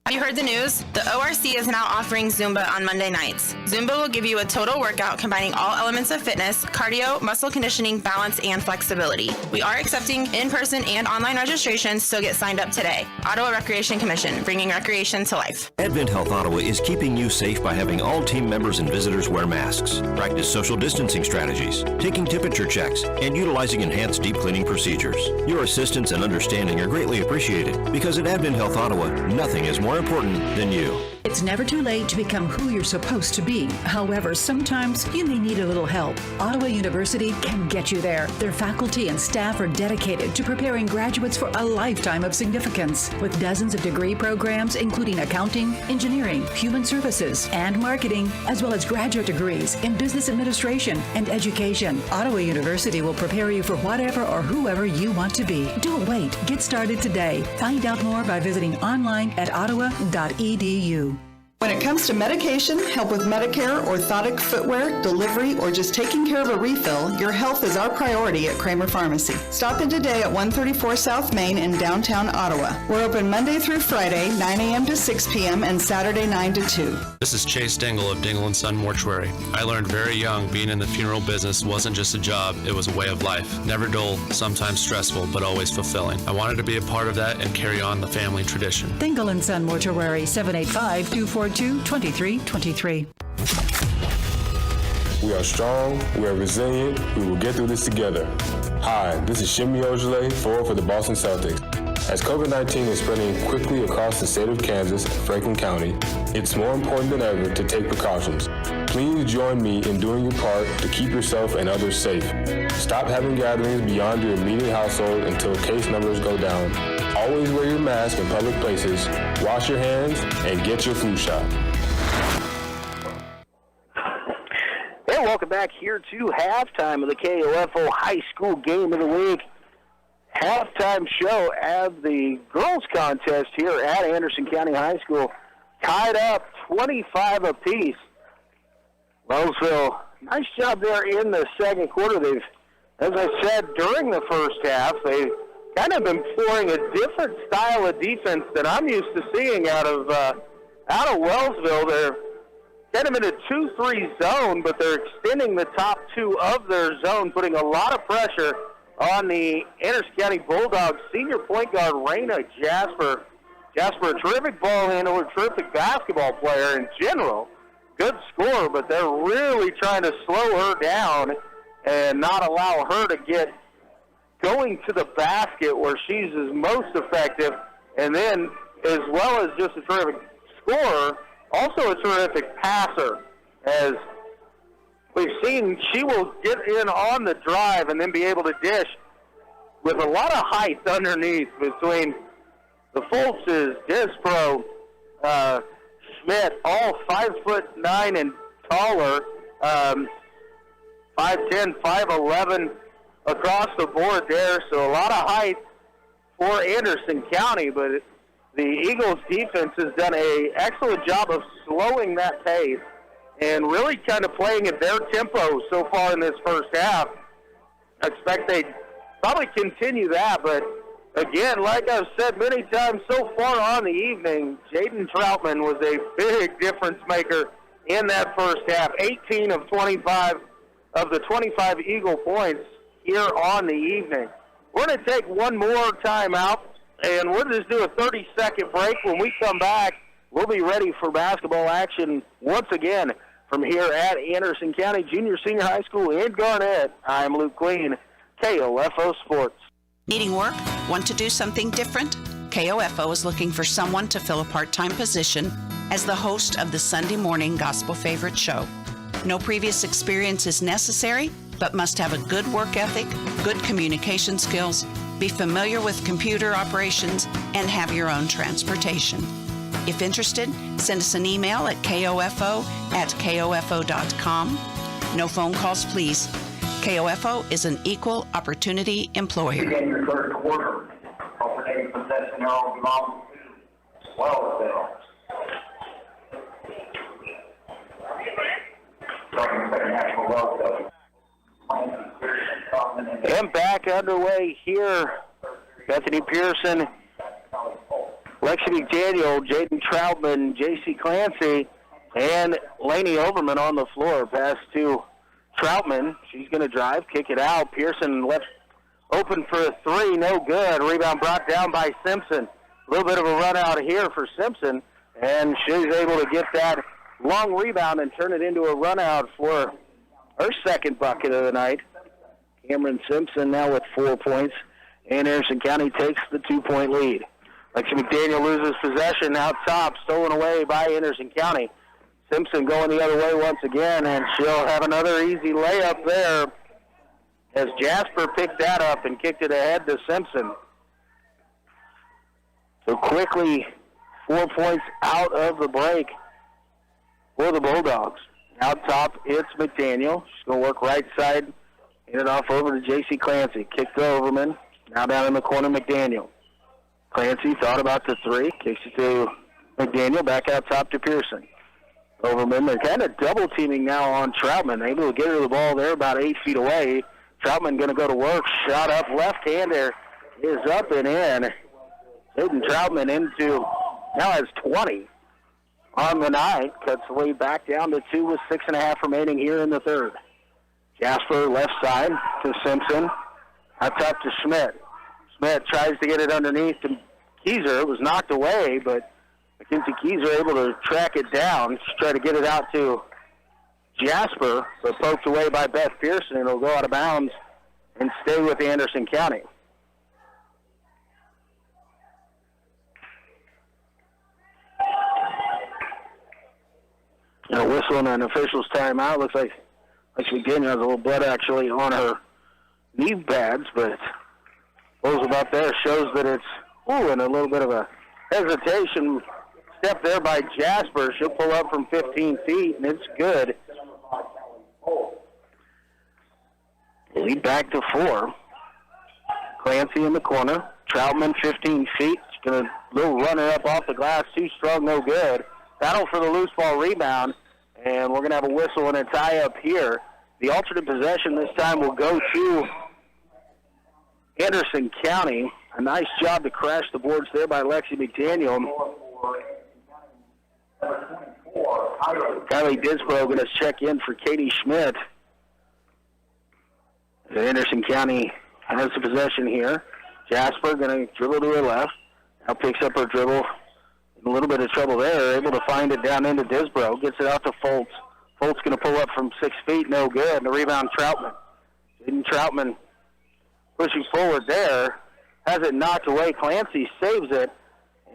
Have you heard the news? The ORC is now offering Zumba on Monday nights. Zumba will give you a total workout combining all elements of fitness, cardio, muscle conditioning, balance, and flexibility. We are accepting in-person and online registration, so get signed up today. Ottawa Recreation Commission, bringing recreation to life. Advent Health Ottawa is keeping you safe by having all team members and visitors wear masks, practice social distancing strategies, taking temperature checks, and utilizing enhanced deep cleaning procedures. Your assistance and understanding are greatly appreciated, because at Advent Health Ottawa, nothing is more important than you. It's never too late to become who you're supposed to be. However, sometimes you may need a little help. Ottawa University can get you there. Their faculty and staff are dedicated to preparing graduates for a lifetime of significance. With dozens of degree programs, including accounting, engineering, human services, and marketing, as well as graduate degrees in business administration and education, Ottawa University will prepare you for whatever or whoever you want to be. Don't wait. Get started today. Find out more by visiting online at ottawa.edu. When it comes to medication, help with Medicare, orthotic footwear, delivery, or just taking care of a refill, your health is our priority at Kramer Pharmacy. Stop in today at 134 South Main in downtown Ottawa. We're open Monday through Friday, 9 a.m. to 6 p.m. and Saturday 9 to 2. This is Chase Dingle of Dingle & Son Mortuary. I learned very young being in the funeral business wasn't just a job, it was a way of life. Never dull, sometimes stressful, but always fulfilling. I wanted to be a part of that and carry on the family tradition. Dingle & Son Mortuary, 785-242-2323. We are strong, we are resilient, we will get through this together. Hi, this is Shimmy Ojale, forward for the Boston Celtics. As COVID-19 is spreading quickly across the state of Kansas and Franklin County, it's more important than ever to take precautions. Please join me in doing your part to keep yourself and others safe. Stop having gatherings beyond your immediate household until case numbers go down. Always wear your mask in public places, wash your hands, and get your flu shot. Hey, welcome back here to halftime of the KOFO High School Game of the Week. Halftime show of the girls contest here at Anderson County High School. Tied up 25 apiece. Wellsville, nice job there in the second quarter. They've, as I said, during the first half, they've kind of been pouring a different style of defense than I'm used to seeing out of Wellsville. They're kind of in a 2-3 zone, but they're extending the top two of their zone, putting a lot of pressure on the Anderson County Bulldogs senior point guard, Raina Jasper. Jasper, a terrific ball handler, terrific basketball player in general. Good scorer, but they're really trying to slow her down and not allow her to get going to the basket where she's as most effective. And then, as well as just a terrific scorer, also a terrific passer. As we've seen, she will get in on the drive and then be able to dish with a lot of height underneath between the Foltzes, Dispro, Schmidt, all 5'9" and taller. 5'10", 5'11", across the board there. So a lot of height for Anderson County, but the Eagles defense has done an excellent job of slowing that pace and really kind of playing at their tempo so far in this first half. I expect they probably continue that, but again, like I've said many times so far on the evening, Jaden Troutman was a big difference maker in that first half. 18 of 25 of the 25 Eagle points here on the evening. We're going to take one more timeout, and we'll just do a 30-second break. When we come back, we'll be ready for basketball action once again from here at Anderson County Junior Senior High School in Garnett. I'm Luke Queen, KOFO Sports. Needing work? Want to do something different? KOFO is looking for someone to fill a part-time position as the host of the Sunday morning gospel favorite show. No previous experience is necessary, but must have a good work ethic, good communication skills, be familiar with computer operations, and have your own transportation. If interested, send us an email at kofo@kofo.com. No phone calls, please. KOFO is an equal opportunity employer. Begin your third quarter. Alternating possession now belongs to Wellsville. Starting second half for Wellsville. And back underway here. Bethany Pearson, Lexi McDaniel, Jaden Troutman, J.C. Clancy, and Lainey Overman on the floor. Pass to Troutman. She's going to drive, kick it out. Pearson left open for a three, no good. Rebound brought down by Simpson. A little bit of a run out here for Simpson, and she's able to get that long rebound and turn it into a run out for her second bucket of the night. Cameron Simpson now with 4 points, and Anderson County takes the 2-point lead. Lexi McDaniel loses possession out top, stolen away by Anderson County. Simpson going the other way once again, and she'll have another easy layup there as Jasper picked that up and kicked it ahead to Simpson. So quickly, 4 points out of the break for the Bulldogs. Out top, it's McDaniel. She's going to work right side, hand it off over to J.C. Clancy. Kick to Overman. Now down in the corner, McDaniel. Clancy thought about the three. Kicks it to McDaniel. Back out top to Pearson. Overman, they're kind of double-teaming now on Troutman. Able to get her the ball there about 8 feet away. Troutman going to go to work. Shot up left-hander is up and in. Jaden Troutman now has 20 on the night. Cuts the lead back down to 2 with 6.5 remaining here in the third. Jasper left side to Simpson. Out top to Schmidt. Schmidt tries to get it underneath to Keyser. It was knocked away, but Mackenzie Keyser able to track it down. She's trying to get it out to Jasper, but poked away by Beth Pearson, and it'll go out of bounds and stay with Anderson County. And a whistle and an official's timeout. Looks like McDaniel has a little blood actually on her knee pads, but what was about there shows that it's, and a little bit of a hesitation step there by Jasper. She'll pull up from 15 feet, and it's good. Lead back to 4. Clancy in the corner. Troutman 15 feet. She's going to little runner up off the glass. Too strong, no good. Battle for the loose ball rebound, and we're going to have a whistle and a tie-up here. The alternate possession this time will go to Anderson County. A nice job to crash the boards there by Lexi McDaniel. Kylie Disbro going to check in for Katie Schmidt. Anderson County has the possession here. Jasper going to dribble to her left. Now picks up her dribble. In a little bit of trouble there. Able to find it down into Disbro. Gets it out to Foltz. Foltz going to pull up from 6 feet. No good. And the rebound, Troutman. Jaden Troutman pushing forward there. Has it knocked away. Clancy saves it.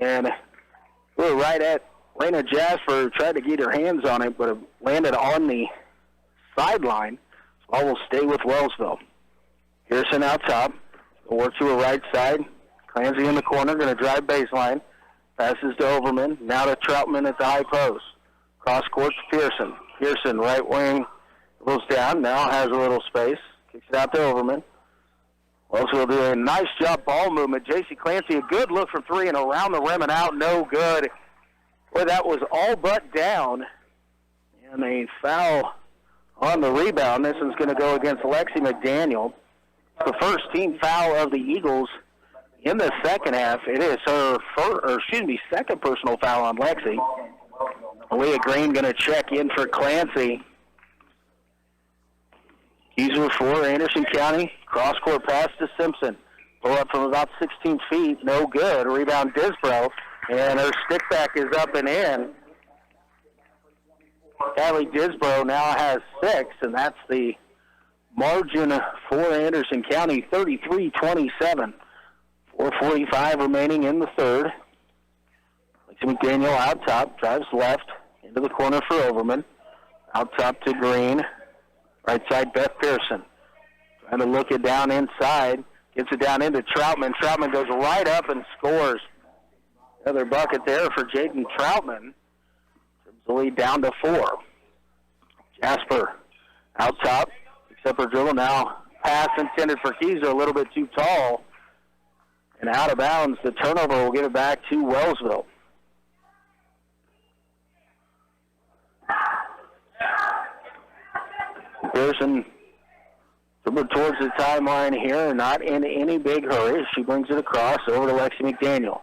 And we're right at Lena Jasper, who tried to get her hands on it, but it landed on the sideline. So ball will stay with Wellsville. Pearson out top. Work to her right side. Clancy in the corner, going to drive baseline. Passes to Overman. Now to Troutman at the high post. Cross court to Pearson. Pearson, right wing, Goes down, now has a little space. Kicks it out to Overman. Wellsville do a nice job ball movement. J.C. Clancy, a good look for three and around the rim and out, no good. Boy, that was all but down. And a foul on the rebound. This one's going to go against Lexi McDaniel. The first team foul of the Eagles in the second half. It is her second personal foul on Lexi. Leah Green going to check in for Clancy. Keyser for Anderson County. Cross-court pass to Simpson. Pull up from about 16 feet. No good. Rebound Disbro. And her stick back is up and in. Kylie Disbro now has 6, and that's the margin for Anderson County, 33-27. 4:45 remaining in the third. Lexi McDaniel out top, drives left into the corner for Overman. Out top to Green. Right side, Beth Pearson. Trying to look it down inside. Gets it down into Troutman. Troutman goes right up and scores. Another bucket there for Jaden Troutman. Trims the lead down to 4. Jasper out top. Picks up her dribble now. Pass intended for Keyser, a little bit too tall. And out of bounds. The turnover will give it back to Wellsville. Pearson dribbled towards the timeline here, not in any big hurry. She brings it across over to Lexi McDaniel.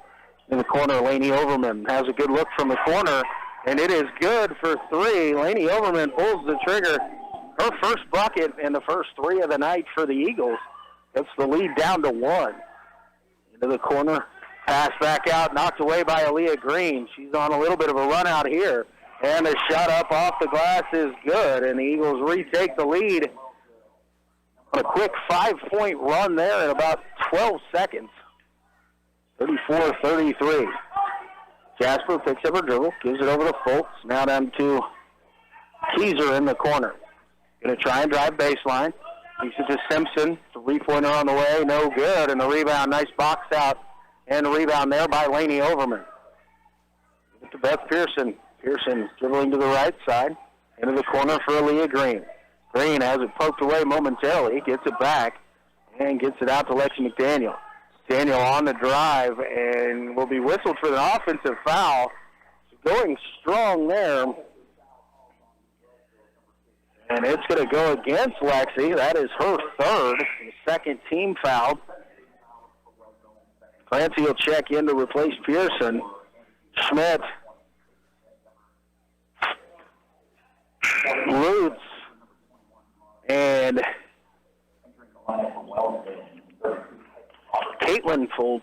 In the corner, Lainey Overman has a good look from the corner, and it is good for 3. Lainey Overman pulls the trigger. Her first bucket and the first 3 of the night for the Eagles. Gets the lead down to 1. Into the corner, pass back out, knocked away by Aaliyah Green. She's on a little bit of a run out here. And the shot up off the glass is good, and the Eagles retake the lead on a quick 5-point run there in about 12 seconds. 34-33. Jasper picks up her dribble, gives it over to Foltz. Now down to Keyser in the corner. Going to try and drive baseline. Gives it to Simpson. 3-pointer on the way, no good. And the rebound, nice box out. And the rebound there by Lainey Overman. Give it to Beth Pearson. Pearson dribbling to the right side. Into the corner for Aaliyah Green. Green has it poked away momentarily. Gets it back. And gets it out to Lexi McDaniel. Daniel on the drive and will be whistled for an offensive foul. Going strong there. And it's going to go against Lexi. That is her third, second team foul. Clancy will check in to replace Pearson. Schmidt. Roots. And Caitlin Foltz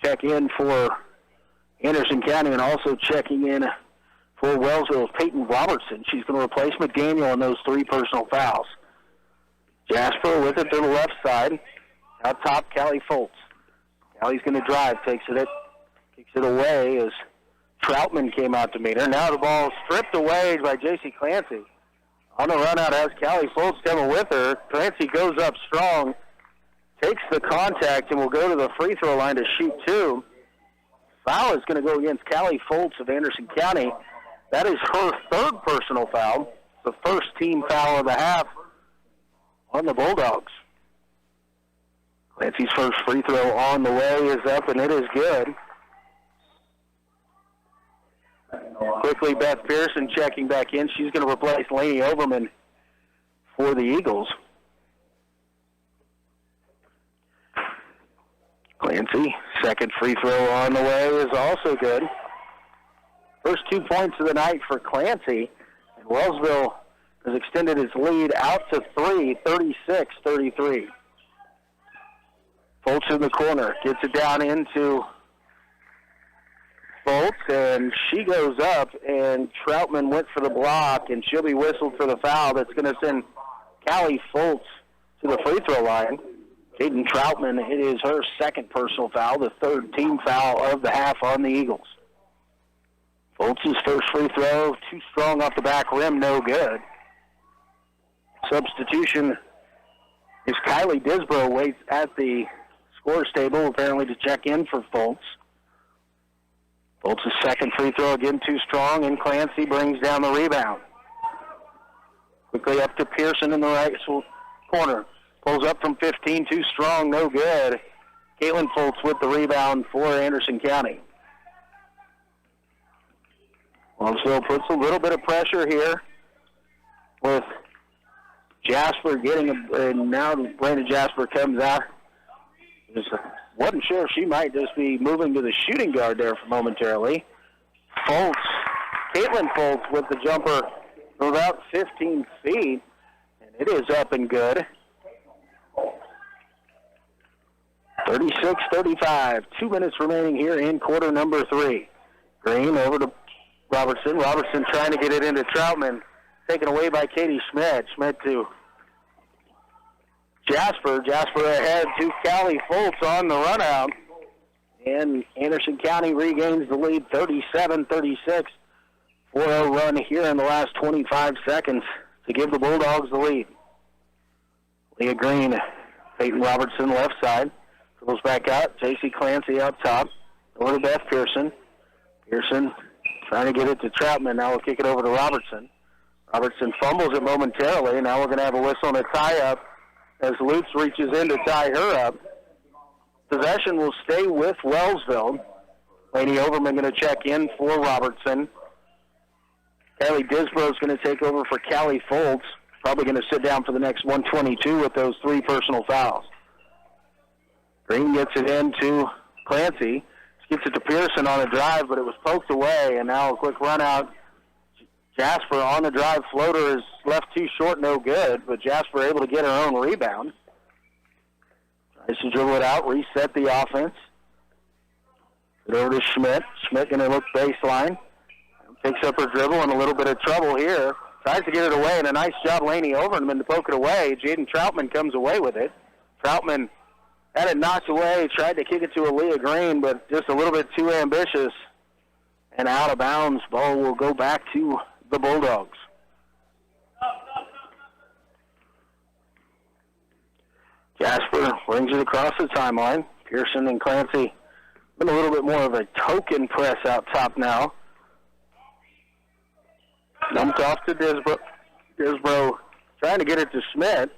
check in for Anderson County, and also checking in for Wellsville, Peyton Robertson. She's going to replace McDaniel in those 3 personal fouls. Jasper with it to the left side. Out top, Callie Foltz. Callie's going to drive, kicks it away as Troutman came out to meet her. Now the ball stripped away by J.C. Clancy. On the run out has Callie Foltz coming with her. Clancy goes up strong, takes the contact, and will go to the free throw line to shoot 2. Foul is going to go against Callie Foltz of Anderson County. That is her third personal foul. The first team foul of the half on the Bulldogs. Clancy's first free throw on the way is up, and it is good. Quickly, Beth Pearson checking back in. She's going to replace Lainey Overman for the Eagles. Clancy, second free throw on the way is also good. First 2 points of the night for Clancy. And Wellsville has extended its lead out to 3, 36-33. Foltz in the corner, gets it down into Foltz, and she goes up, and Troutman went for the block, and she'll be whistled for the foul. That's going to send Callie Foltz to the free throw line. Jaden Troutman, it is her second personal foul, the third team foul of the half on the Eagles. Foltz's first free throw, too strong off the back rim, no good. Substitution is Kylie Disbro, waits at the scores table, apparently to check in for Foltz. Foltz's second free throw, again too strong, and Clancy brings down the rebound. Quickly up to Pearson in the right corner. Pulls up from 15, too strong, no good. Caitlin Foltz with the rebound for Anderson County. Wellsville puts a little bit of pressure here with Jasper getting and now Brandon Jasper comes out. Wasn't sure if she might just be moving to the shooting guard there for momentarily. Foltz, Caitlin Foltz with the jumper from about 15 feet, and it is up and good. 36-35, 2 minutes remaining here in quarter number 3. Green over to Robertson. Robertson trying to get it into Troutman. Taken away by Katie Schmidt. Schmidt to Jasper. Jasper ahead to Callie Foltz on the run out. And Anderson County regains the lead 37-36. 4-0 run here in the last 25 seconds to give the Bulldogs the lead. Leah Green, Peyton Robertson left side. Goes back out. J.C. Clancy up top. Over to Beth Pearson. Pearson trying to get it to Troutman. Now we'll kick it over to Robertson. Robertson fumbles it momentarily. Now we're going to have a whistle and a tie-up as Lutz reaches in to tie her up. Possession will stay with Wellsville. Lady Overman going to check in for Robertson. Kylie Disbro is going to take over for Callie Foltz. Probably going to sit down for the next 122 with those 3 personal fouls. Green gets it into Clancy. Gets it to Pearson on a drive, but it was poked away, and now a quick run out. Jasper on the drive floater is left too short, no good, but Jasper able to get her own rebound. Tries to dribble it out, reset the offense. Get over to Schmidt. Schmidt going to look baseline. Picks up her dribble in a little bit of trouble here. Tries to get it away, and a nice job, Laney Overman, to poke it away. Jaden Troutman comes away with it. Troutman had it knocked away, tried to kick it to Aaliyah Green, but just a little bit too ambitious. And out of bounds, ball will go back to the Bulldogs. Jasper brings it across the timeline. Pearson and Clancy been a little bit more of a token press out top now. Dumped off to Disbro. Disbro trying to get it to Schmidt.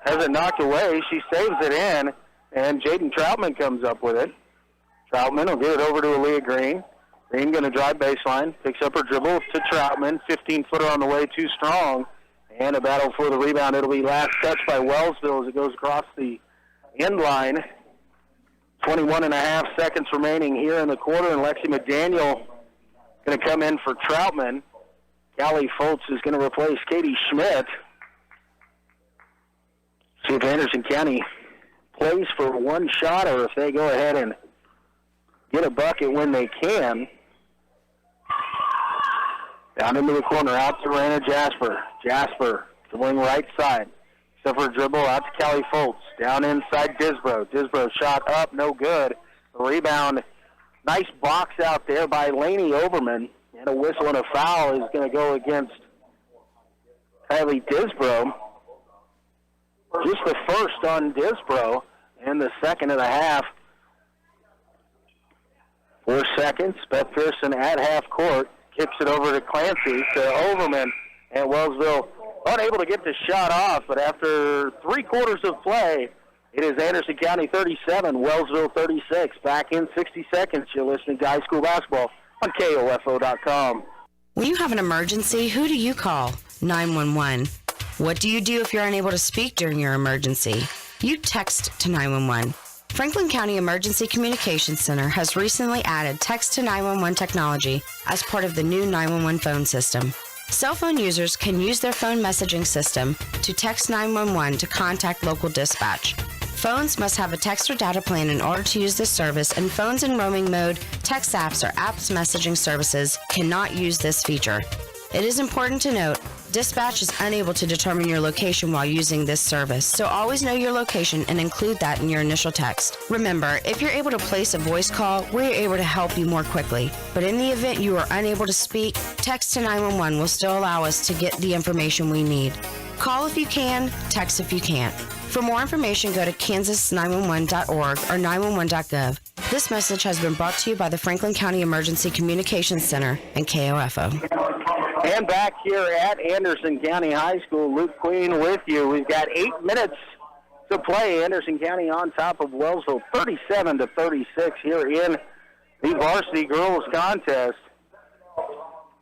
Has it knocked away. She saves it in. And Jaden Troutman comes up with it. Troutman will get it over to Aaliyah Green. Green going to drive baseline. Picks up her dribble to Troutman. 15-footer on the way, too strong. And a battle for the rebound. It'll be last touch by Wellsville as it goes across the end line. 21.5 seconds remaining here in the quarter. And Lexi McDaniel going to come in for Troutman. Callie Foltz is going to replace Katie Schmidt. See if Anderson County plays for one shot or if they go ahead and get a bucket when they can. Down into the corner, out to Raina Jasper. Jasper, dribbling right side. Except for a dribble, out to Callie Foltz. Down inside Disbro. Disbro shot up, no good. The rebound, nice box out there by Laney Overman. And a whistle and a foul is going to go against Kylie Disbro. Just the first on Disbro, and the second of the half. 4 seconds. Beth Pearson at half court. Kicks it over to Clancy to Overman. And Wellsville unable to get the shot off, but after 3 quarters of play, it is Anderson County 37, Wellsville 36. Back in 60 seconds. You're listening to high school basketball on KOFO.com. When you have an emergency, who do you call? 911. What do you do if you're unable to speak during your emergency? You text to 911. Franklin County Emergency Communications Center has recently added text to 911 technology as part of the new 911 phone system. Cell phone users can use their phone messaging system to text 911 to contact local dispatch. Phones must have a text or data plan in order to use this service, and phones in roaming mode, text apps, or apps messaging services cannot use this feature. It is important to note, dispatch is unable to determine your location while using this service, so always know your location and include that in your initial text. Remember, if you're able to place a voice call, we're able to help you more quickly. But in the event you are unable to speak, text to 911 will still allow us to get the information we need. Call if you can, text if you can't. For more information, go to kansas911.org or 911.gov. This message has been brought to you by the Franklin County Emergency Communications Center and KOFO. And back here at Anderson County High School, Luke Queen with you. We've got 8 minutes to play. Anderson County on top of Wellsville, 37-36 here in the varsity girls contest.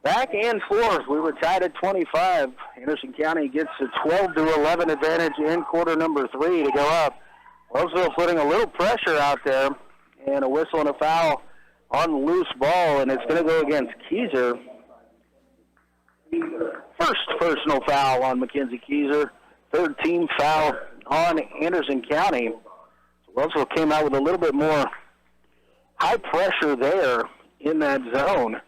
Back and forth, we were tied at 25. Anderson County gets a 12-11 advantage in quarter number 3 to go up. Wellsville putting a little pressure out there, and a whistle and a foul on the loose ball, and it's going to go against Keyser. First personal foul on Mackenzie Keyser. Third team foul on Anderson County. Wellsville came out with a little bit more high pressure there in that zone.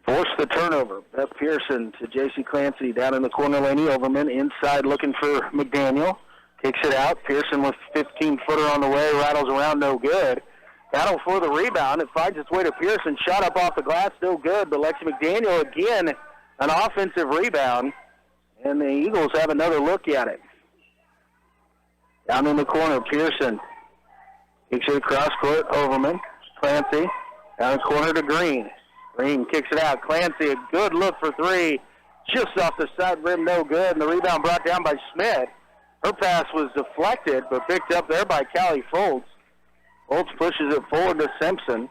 Forced the turnover. Beth Pearson to J.C. Clancy down in the corner. Laney Overman inside looking for McDaniel. Kicks it out. Pearson with 15-footer on the way. Rattles around, no good. Battle for the rebound. It finds its way to Pearson. Shot up off the glass, no good. But Lexi McDaniel again, an offensive rebound. And the Eagles have another look at it. Down in the corner, Pearson kicks it across court. Overman. Clancy. Down the corner to Green. Green kicks it out. Clancy, a good look for three. Just off the side rim, no good. And the rebound brought down by Schmidt. Her pass was deflected, but picked up there by Callie Foltz. Foltz pushes it forward to Simpson.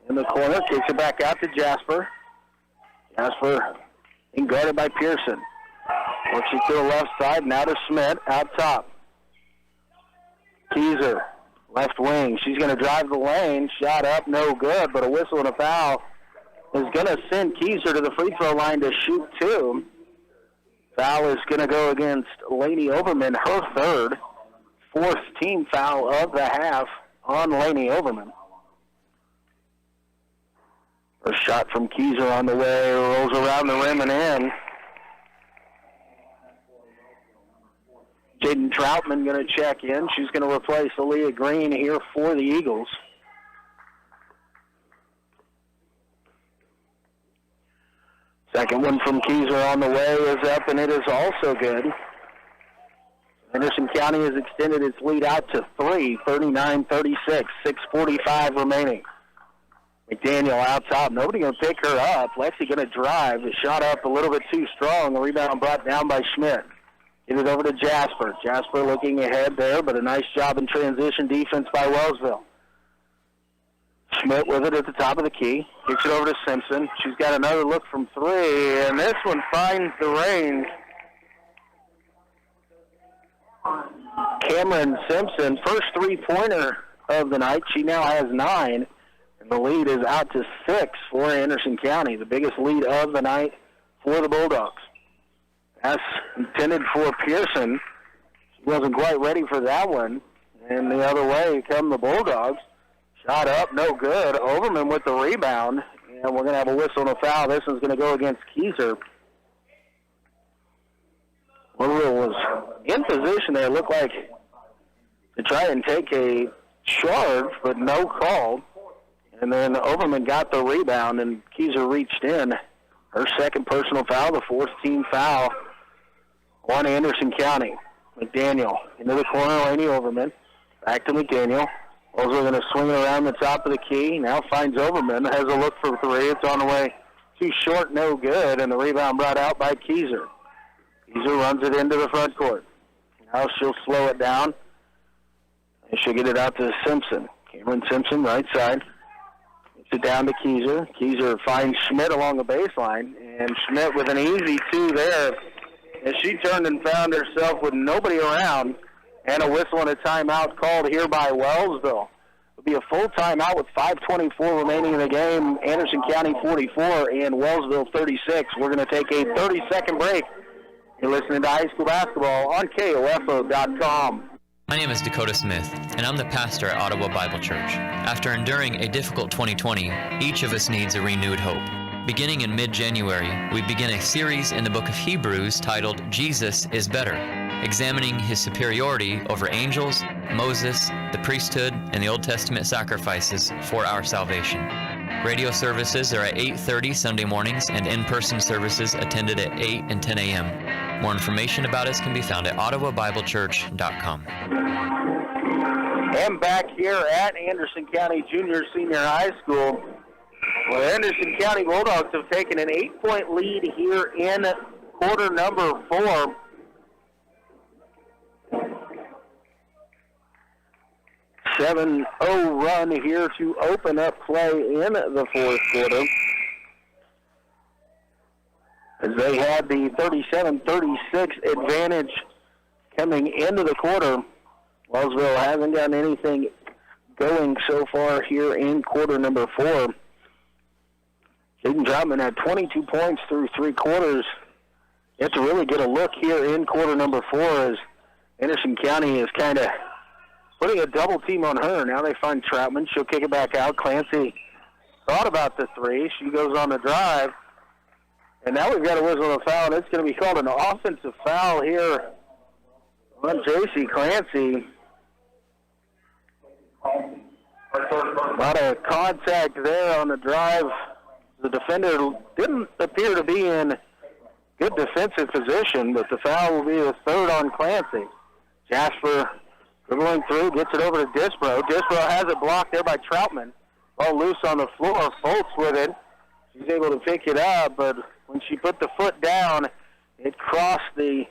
In the corner, kicks it back out to Jasper. Jasper being guarded by Pearson. Works it to the left side, now to Schmidt, out top. Keyser, left wing. She's going to drive the lane. Shot up, no good, but a whistle and a foul is going to send Keyser to the free throw line to shoot two. Foul is going to go against Laney Overman, her third. Fourth team foul of the half on Laney Overman. First shot from Keyser on the way, rolls around the rim and in. Jaden Troutman going to check in. She's going to replace Aaliyah Green here for the Eagles. Second one from Keyser on the way is up, and it is also good. Anderson County has extended its lead out to 3, 39-36, 6:45 remaining. McDaniel out top. Nobody going to pick her up. Lexi going to drive. The shot up a little bit too strong. The rebound brought down by Schmidt. Get it over to Jasper. Jasper looking ahead there, but a nice job in transition defense by Wellsville. Schmidt with it at the top of the key. Kicks it over to Simpson. She's got another look from three, and this one finds the range. Cameron Simpson, first three-pointer of the night. She now has 9, and the lead is out to 6 for Anderson County, the biggest lead of the night for the Bulldogs. That's intended for Pearson. She wasn't quite ready for that one. And the other way come the Bulldogs. Shot up, no good. Overman with the rebound. And we're going to have a whistle and a foul. This one's going to go against Keyser. Wellsville was in position there. Looked like to try and take a charge, but no call. And then Overman got the rebound, and Keyser reached in. Her second personal foul, the fourth team foul on Anderson County. McDaniel into the corner, Laney Overman. Back to McDaniel. Wellsville going to swing it around the top of the key. Now finds Overman. Has a look for three. It's on the way. Too short, no good. And the rebound brought out by Keyser. Keyser runs it into the front court. Now she'll slow it down. And she'll get it out to Simpson. Cameron Simpson, right side. Gets it down to Keyser. Keyser finds Schmidt along the baseline. And Schmidt with an easy two there. As she turned and found herself with nobody around. And a whistle and a timeout called here by Wellsville. It'll be a full timeout with 5:24 remaining in the game. Anderson County 44 and Wellsville 36. We're going to take a 30-second break. You're listening to high school basketball on KOFO.com. My name is Dakota Smith, and I'm the pastor at Ottawa Bible Church. After enduring a difficult 2020, each of us needs a renewed hope. Beginning in mid-January, we begin a series in the book of Hebrews titled Jesus is Better, examining his superiority over angels, Moses, the priesthood, and the Old Testament sacrifices for our salvation. Radio services are at 8:30 Sunday mornings, and in-person services attended at 8 and 10 a.m. More information about us can be found at ottawabiblechurch.com. And back here at Anderson County Junior Senior High School, Well, Anderson County Bulldogs have taken an 8-point lead here in quarter number 4. A 7-0 run here to open up play in the fourth quarter, as they had the 37-36 advantage coming into the quarter. Wellsville hasn't gotten anything going so far here in quarter number 4. Jaden Troutman had 22 points through 3 quarters. You have to really get a look here in quarter number 4 as Anderson County is kind of putting a double team on her. Now they find Troutman. She'll kick it back out. Clancy thought about the 3. She goes on the drive. And now we've got a whistle and a foul, and it's going to be called an offensive foul here on J.C. Clancy. A lot of contact there on the drive. The defender didn't appear to be in good defensive position, but the foul will be the 3rd on Clancy. Jasper dribbling through, gets it over to Disbro. Disbro has it blocked there by Troutman. Ball loose on the floor. Foltz with it. She's able to pick it up, but when she put the foot down, it crossed the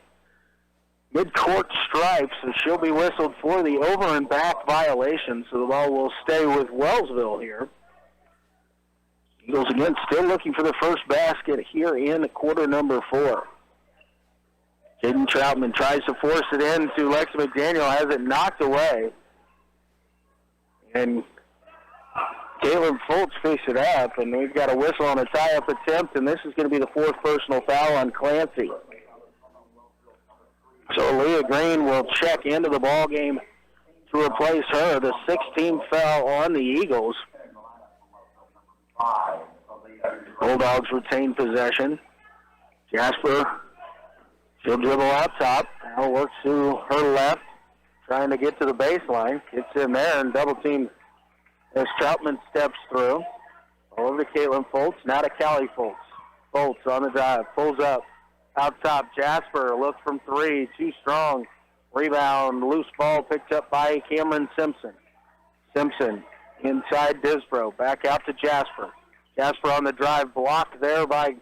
mid-court stripe, so she'll be whistled for the over and back violation, so the ball will stay with Wellsville here. Eagles again still looking for the first basket here in quarter number 4. Jaden Troutman tries to force it in to Lexi McDaniel, has it knocked away. And Caleb Foltz picks it up, and we've got a whistle on a tie-up attempt, and this is going to be the 4th personal foul on Clancy. So Leah Green will check into the ball game to replace her, the 16th foul on the Eagles. Bulldogs retain possession. Jasper, she'll dribble out top. Now works to her left, trying to get to the baseline. Gets in there and double team as Troutman steps through. Over to Caitlin Foltz, now to Callie Foltz. Foltz on the drive, pulls up. Out top, Jasper, look from 3, too strong. Rebound, loose ball picked up by Cameron Simpson. Simpson inside Disbro, back out to Jasper. Jasper on the drive, blocked there by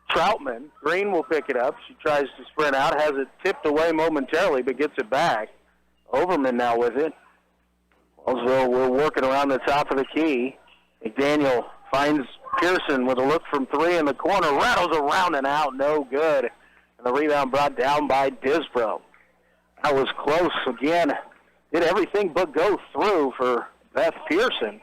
Troutman. Green will pick it up. She tries to sprint out, has it tipped away momentarily, but gets it back. Overman now with it. Wellsville, we're working around the top of the key. McDaniel finds Pearson with a look from 3 in the corner. Rattles around and out, no good. And the rebound brought down by Disbro. That was close again. Did everything but go through for Beth Pearson.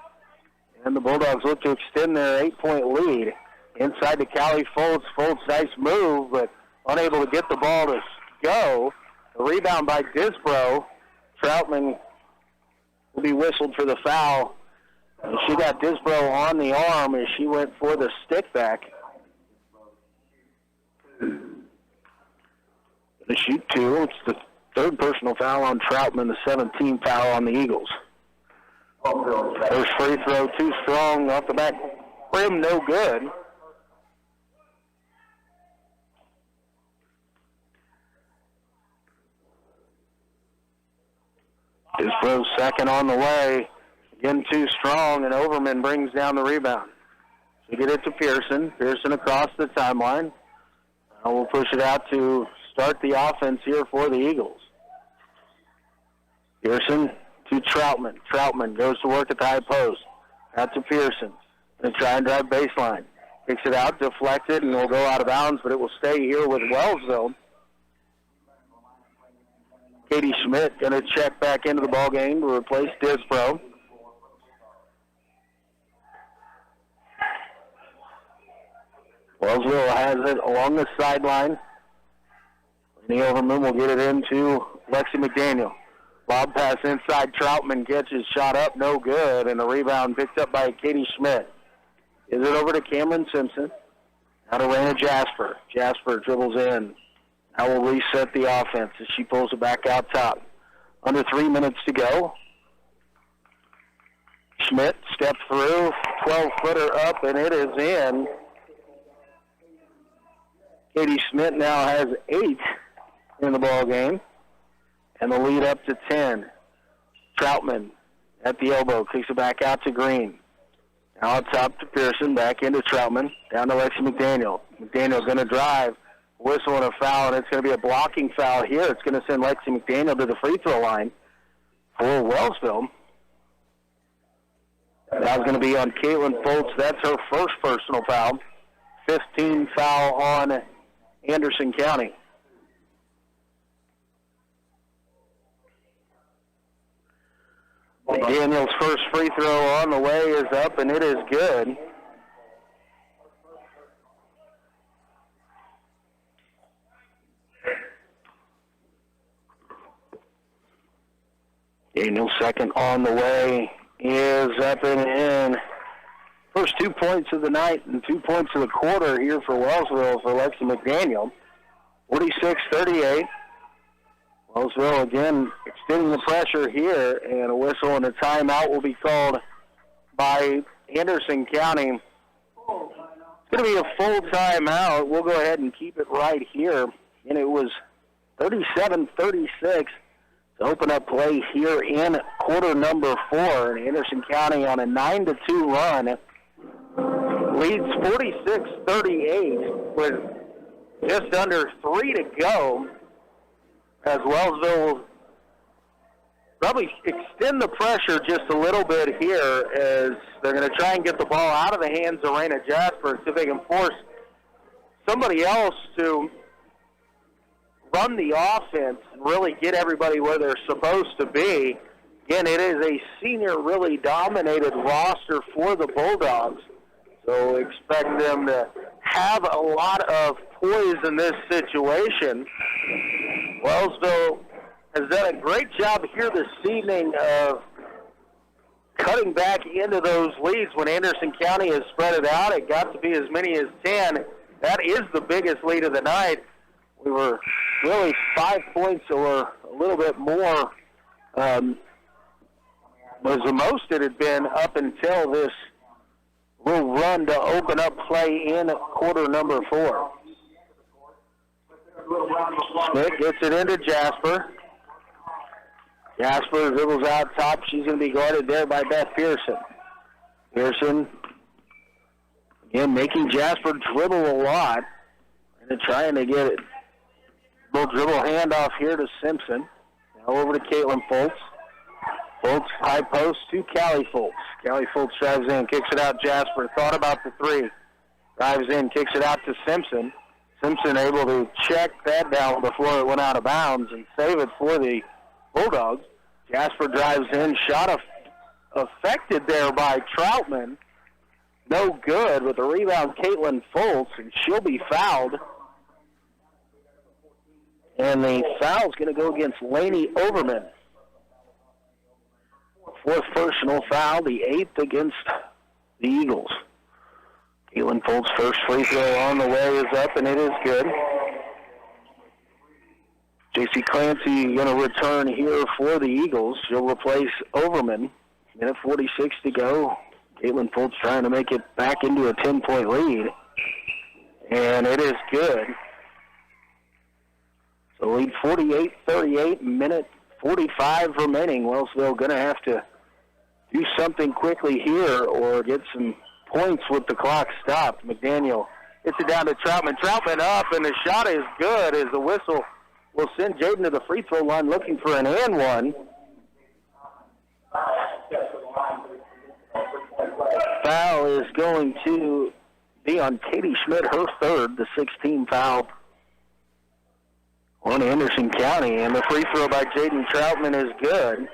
And the Bulldogs look to extend their 8-point lead. Inside to Callie Foltz. Foltz, nice move, but unable to get the ball to go. The rebound by Disbro. Troutman will be whistled for the foul. And she got Disbro on the arm as she went for the stick back. The shoot 2. It's the 3rd personal foul on Troutman, the 17th foul on the Eagles. First free throw, too strong off the back rim, no good. Disbro's second on the way. Again, too strong, and Overman brings down the rebound. So get it to Pearson. Pearson across the timeline. Now we'll push it out to start the offense here for the Eagles. Pearson to Troutman. Troutman goes to work at the high post. Out to Pearson. Going to try and drive baseline. Kicks it out, deflected, and will go out of bounds, but it will stay here with Wellsville. Katie Schmidt going to check back into the ballgame to replace Disbro. Wellsville has it along the sideline. The Overman will get it into Lexi McDaniel. Lob pass inside. Troutman gets his shot up, no good, and the rebound picked up by Katie Schmidt. Gives it over to Cameron Simpson. Now to Raina Jasper. Jasper dribbles in. Now will reset the offense as she pulls it back out top. Under 3 minutes to go. Schmidt steps through, 12-footer up, and it is in. Katie Schmidt now has 8 in the ball game, and the lead up to 10. Troutman at the elbow, kicks it back out to Green. Now it's up to Pearson, back into Troutman, down to Lexi McDaniel. McDaniel's going to drive, whistle and a foul, and it's going to be a blocking foul here. It's going to send Lexi McDaniel to the free throw line for Wellsville. That's going to be on Caitlin Foltz. That's her first personal foul. 15 foul on Anderson County. Daniel's first free throw on the way is up, and it is good. Daniel's second on the way is up and in. First 2 points of the night and 2 points of the quarter here for Wellsville for Lexi McDaniel. 46-38. Wellsville again extending the pressure here, and a whistle and a timeout will be called by Anderson County. It's going to be a full timeout. We'll go ahead and keep it right here. And it was 37-36 to open up play here in quarter number 4. And Anderson County on a 9-2 run leads 46-38 with just under 3 to go, as Wellsville will probably extend the pressure just a little bit here as they're going to try and get the ball out of the hands of Raina Jasper so they can force somebody else to run the offense and really get everybody where they're supposed to be. Again, it is a senior really dominated roster for the Bulldogs, so expect them to have a lot of poise in this situation. Wellsville has done a great job here this evening of cutting back into those leads when Anderson County has spread it out. It got to be as many as 10. That is the biggest lead of the night. We were really 5 points or a little bit more was the most it had been up until this little run to open up play in quarter number 4. Smith gets it into Jasper. Jasper dribbles out top. She's going to be guarded there by Beth Pearson. Pearson, again, making Jasper dribble a lot. And trying to get it. Little dribble handoff here to Simpson. Now over to Caitlin Foltz. Foltz high post to Callie Foltz. Callie Foltz drives in, kicks it out. Jasper thought about the three. Drives in, kicks it out to Simpson. Simpson able to check that down before it went out of bounds and save it for the Bulldogs. Jasper drives in, shot affected there by Troutman. No good with the rebound, Caitlin Foltz, and she'll be fouled. And the foul's going to go against Lainey Overman. Fourth personal foul, the 8th against the Eagles. Caitlin Foltz' first free throw on the way is up, and it is good. J.C. Clancy going to return here for the Eagles. She'll replace Overman. Minute 46 to go. Caitlin Foltz trying to make it back into a 10-point lead. And it is good. So lead 48-38, minute 45 remaining. Wellsville going to have to do something quickly here or get some points with the clock stopped. McDaniel hits it down to Troutman. Troutman up, and the shot is good as the whistle will send Jaden to the free throw line looking for an and one. Foul is going to be on Katie Schmidt, her third, the 16th foul on Anderson County, and the free throw by Jaden Troutman is good.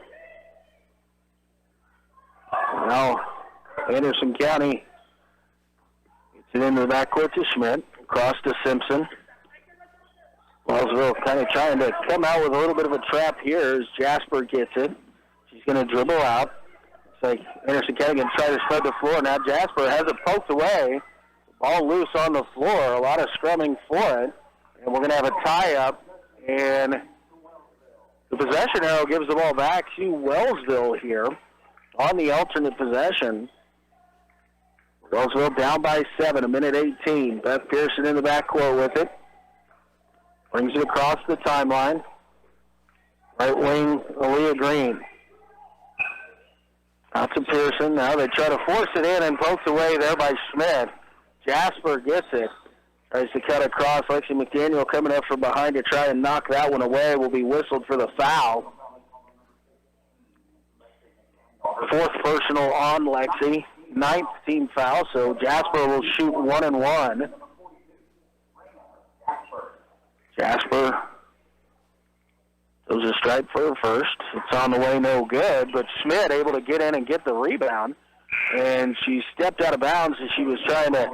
Now, Anderson County gets it into the backcourt to Schmidt, across to Simpson. Wellsville kind of trying to come out with a little bit of a trap here as Jasper gets it. She's going to dribble out. It's like Anderson County can try to spread the floor. Now Jasper has it poked away. Ball loose on the floor. A lot of scrumming for it. And we're going to have a tie-up. And the possession arrow gives the ball back to Wellsville here on the alternate possession. Wellsville down by 7, a minute 18. Beth Pearson in the backcourt with it. Brings it across the timeline. Right wing, Aaliyah Green. Out to Pearson. Now they try to force it in and pokes away there by Schmidt. Jasper gets it. Tries to cut across. Lexi McDaniel coming up from behind to try and knock that one away. Will be whistled for the foul. Fourth personal on Lexi. 9th team foul, so Jasper will shoot 1-1. Jasper goes a strike for her first. It's on the way, no good, but Schmidt able to get in and get the rebound. And she stepped out of bounds as she was trying to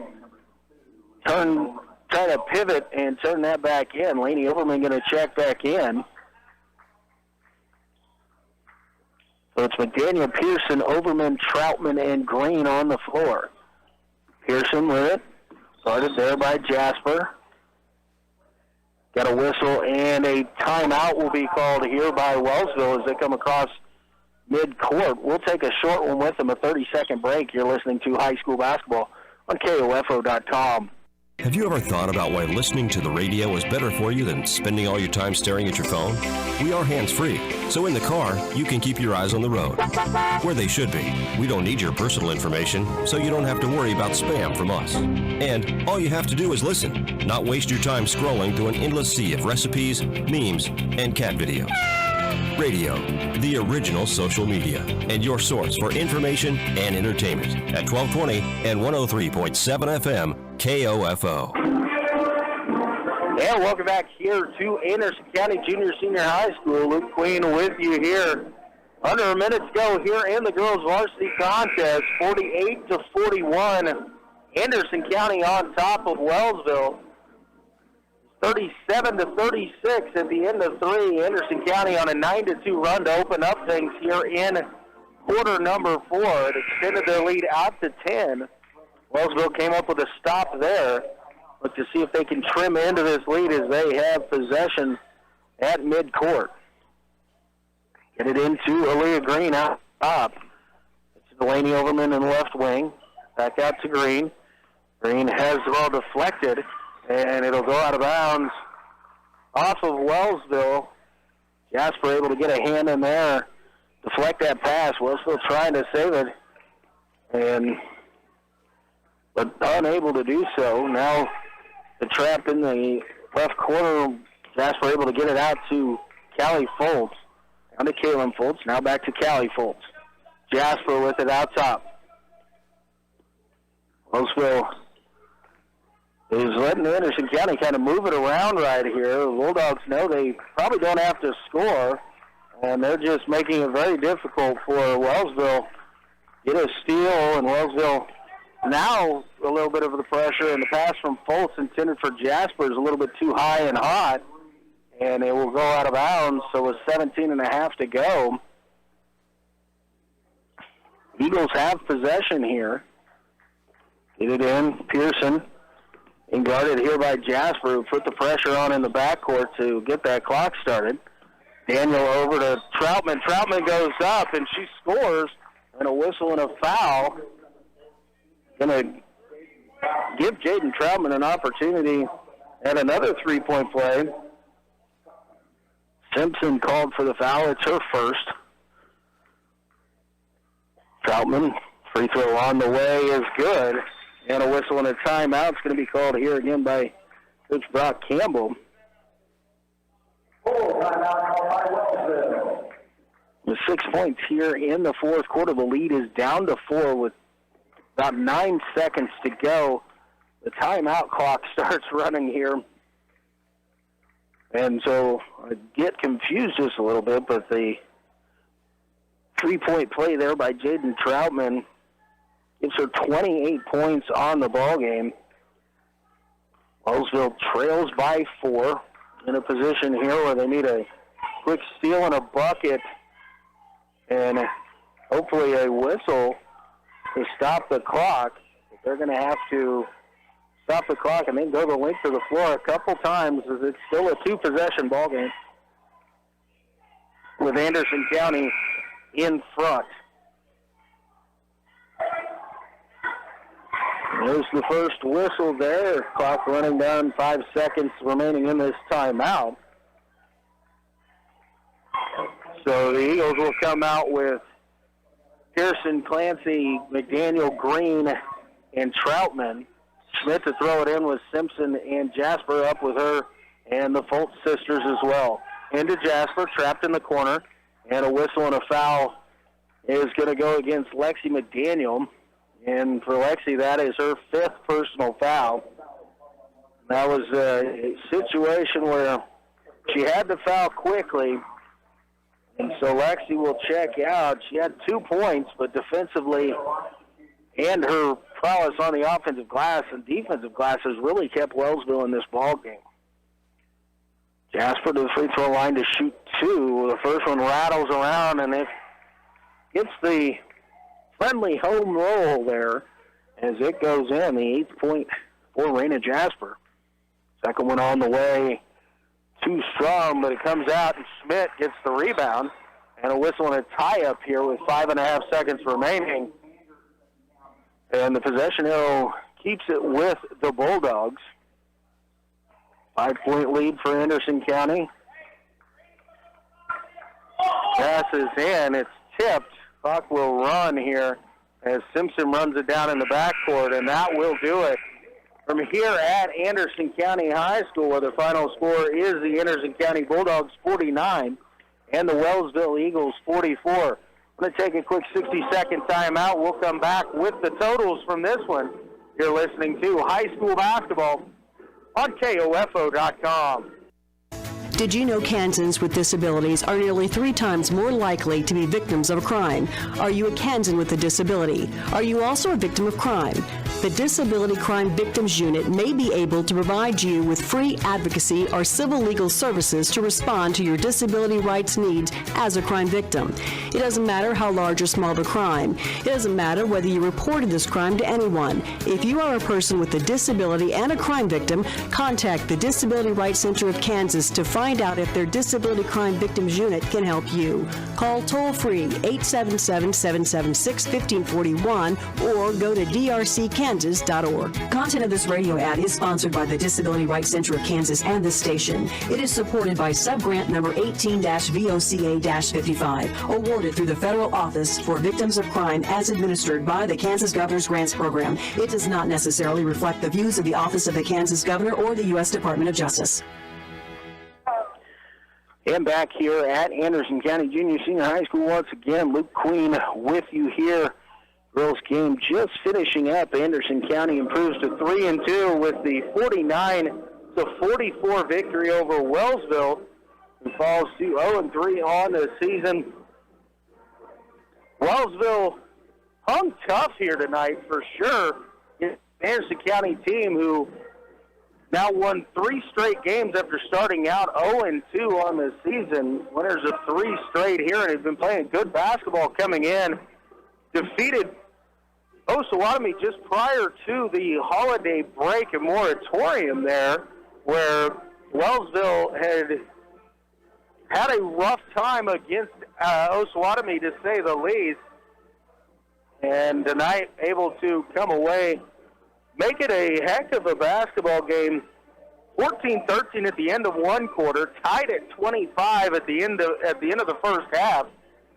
pivot and turn that back in. Laney Overman going to check back in. So it's McDaniel, Pearson, Overman, Troutman, and Green on the floor. Pearson with it. Started there by Jasper. Got a whistle and a timeout will be called here by Wellsville as they come across midcourt. We'll take a short one with them, a 30-second break. You're listening to high school basketball on KOFO.com. Have you ever thought about why listening to the radio is better for you than spending all your time staring at your phone? We are hands-free, so in the car, you can keep your eyes on the road, where they should be. We don't need your personal information, so you don't have to worry about spam from us. And all you have to do is listen, not waste your time scrolling through an endless sea of recipes, memes, and cat videos. Radio, the original social media, and your source for information and entertainment at 1220 and 103.7 FM, KOFO. And welcome back here to Anderson County Junior Senior High School. Luke Queen with you here. Under a minute to go here in the girls' varsity contest, 48-41. Anderson County on top of Wellsville. 37-36 at the end of three. Anderson County on a 9-2 run to open up things here in quarter number 4. It extended their lead out to 10. Wellsville came up with a stop there. Look to see if they can trim into this lead as they have possession at midcourt. Get it into Aaliyah Green out top. It's Delaney Overman in the left wing. Back out to Green. Green has the ball deflected, and it'll go out of bounds off of Wellsville. Jasper able to get a hand in there, deflect that pass. Wellsville trying to save it, but unable to do so. Now the trap in the left corner. Jasper able to get it out to Callie Foltz. Down to Kaylin Foltz. Now back to Callie Foltz. Jasper with it out top. Wellsville is letting Anderson County kind of move it around right here. The Bulldogs know they probably don't have to score, and they're just making it very difficult for Wellsville. Get a steal, and Wellsville now a little bit of the pressure, and the pass from Foltz intended for Jasper is a little bit too high and hot, and it will go out of bounds, so with 17.5 to go. Eagles have possession here. Get it in, Pearson. And guarded here by Jasper, who put the pressure on in the backcourt to get that clock started. Daniel over to Troutman. Troutman goes up, and she scores, and a whistle and a foul. Going to give Jaden Troutman an opportunity at another three-point play. Simpson called for the foul. It's her first. Troutman, free throw on the way is good. And a whistle and a timeout is going to be called here again by Coach Brock Campbell. With 6 points here in the fourth quarter, the lead is down to 4 with about 9 seconds to go. The timeout clock starts running here. And so I get confused just a little bit, but the three-point play there by Jaden Troutman gives her 28 points on the ball game. Wellsville trails by 4 in a position here where they need a quick steal and a bucket and hopefully a whistle to stop the clock. But they're going to have to stop the clock and then go the length of the floor a couple times as it's still a 2-possession ball game with Anderson County in front. There's the first whistle there. Clock running down, 5 seconds remaining in this timeout. So the Eagles will come out with Pearson, Clancy, McDaniel, Green, and Troutman. Schmidt to throw it in with Simpson and Jasper up with her and the Fultz sisters as well. Into Jasper, trapped in the corner, and a whistle and a foul is going to go against Lexi McDaniel. And for Lexi, that is her 5th personal foul. That was a situation where she had to foul quickly, and so Lexi will check out. She had 2 points, but defensively and her prowess on the offensive glass and defensive glass has really kept Wellsville in this ball game. Jasper to the free throw line to shoot 2. The first one rattles around, and it gets the friendly home roll there as it goes in. The 8th point for Raina Jasper. Second one on the way. Too strong, but it comes out, and Schmidt gets the rebound. And a whistle and a tie-up here with 5.5 seconds remaining. And the possession arrow keeps it with the Bulldogs. 5-point lead for Anderson County. Pass is in. It's tipped. Clock will run here as Simpson runs it down in the backcourt, and that will do it. From here at Anderson County High School, where the final score is the Anderson County Bulldogs 49 and the Wellsville Eagles 44. I'm going to take a quick 60-second timeout. We'll come back with the totals from this one. You're listening to High School Basketball on KOFO.com. Did you know Kansans with disabilities are nearly 3 times more likely to be victims of a crime? Are you a Kansan with a disability? Are you also a victim of crime? The Disability Crime Victims Unit may be able to provide you with free advocacy or civil legal services to respond to your disability rights needs as a crime victim. It doesn't matter how large or small the crime. It doesn't matter whether you reported this crime to anyone. If you are a person with a disability and a crime victim, contact the Disability Rights Center of Kansas to find out if their Disability Crime Victims Unit can help you. Call toll-free 877-776-1541 or go to drckansas.org. Content of this radio ad is sponsored by the Disability Rights Center of Kansas and this station. It is supported by subgrant number 18-VOCA-55, awarded through the Federal Office for Victims of Crime as administered by the Kansas Governor's Grants Program. It does not necessarily reflect the views of the Office of the Kansas Governor or the U.S. Department of Justice. And back here at Anderson County Junior Senior High School once again, Luke Queen with you here. Girls game just finishing up. Anderson County improves to 3-2 with the 49-44 victory over Wellsville, who falls to 0-3 on the season. Wellsville hung tough here tonight for sure. Anderson County team who now won 3 straight games after starting out 0-2 on the season. Winners of 3 straight here, and have been playing good basketball coming in. Defeated Osawatomie just prior to the holiday break and moratorium there, where Wellsville had a rough time against Osawatomie, to say the least. And tonight able to come away, make it a heck of a basketball game. 14-13 at the end of one quarter, tied at 25 at the end of the first half.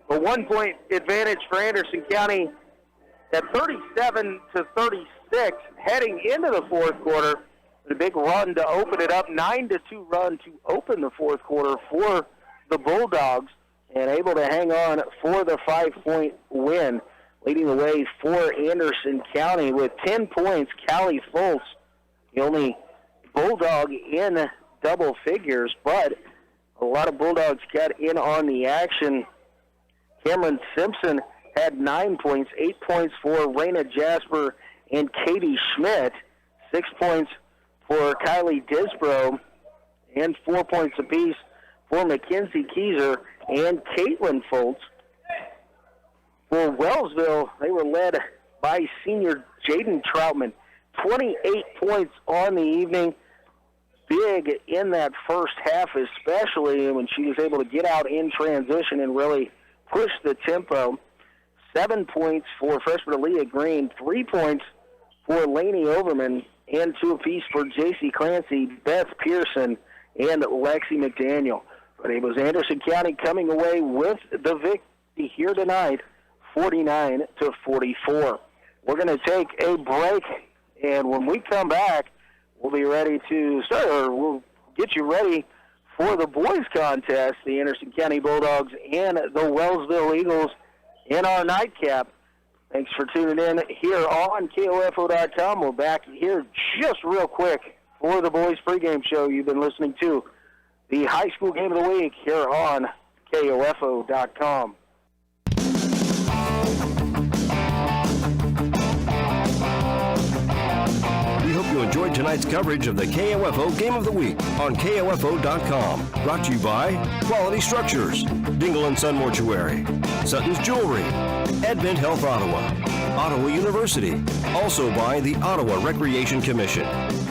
A 1-point advantage for Anderson County at 37-36 heading into the fourth quarter. A big run to open it up, 9-2 run to open the fourth quarter for the Bulldogs, and able to hang on for the 5-point win. Leading the way for Anderson County with 10 points, Callie Fultz, the only Bulldog in double figures, but a lot of Bulldogs got in on the action. Cameron Simpson had 9 points, 8 points for Raina Jasper and Katie Schmidt, 6 points for Kylie Disbro, and 4 points apiece for Mackenzie Keyser and Caitlin Fultz. For Wellsville, they were led by senior Jaden Troutman, 28 points on the evening. Big in that first half, especially when she was able to get out in transition and really push the tempo. 7 points for freshman Aaliyah Green, 3 points for Lainey Overman, and 2 apiece for J.C. Clancy, Beth Pearson, and Lexi McDaniel. But it was Anderson County coming away with the victory here tonight, 49-44. We're going to take a break, and when we come back, we'll be ready to start, or we'll get you ready for the boys contest, the Anderson County Bulldogs and the Wellsville Eagles in our nightcap. Thanks for tuning in here on KOFO.com. We're back here just real quick for the boys pregame show. You've been listening to the high school game of the week here on KOFO.com. We hope you enjoyed tonight's coverage of the KOFO Game of the Week on KOFO.com. Brought to you by Quality Structures, Dingle & Son Mortuary, Sutton's Jewelry, Advent Health Ottawa, Ottawa University. Also by the Ottawa Recreation Commission,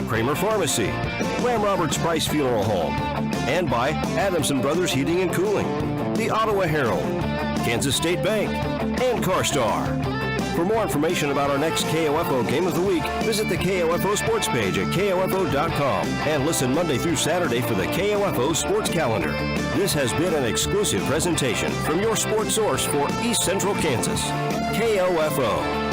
Kramer Pharmacy, Lamb Roberts Price Funeral Home, and by Adamson Brothers Heating and Cooling, the Ottawa Herald, Kansas State Bank, and CarStar. For more information about our next KOFO Game of the Week, visit the KOFO Sports page at KOFO.com and listen Monday through Saturday for the KOFO Sports Calendar. This has been an exclusive presentation from your sports source for East Central Kansas, KOFO.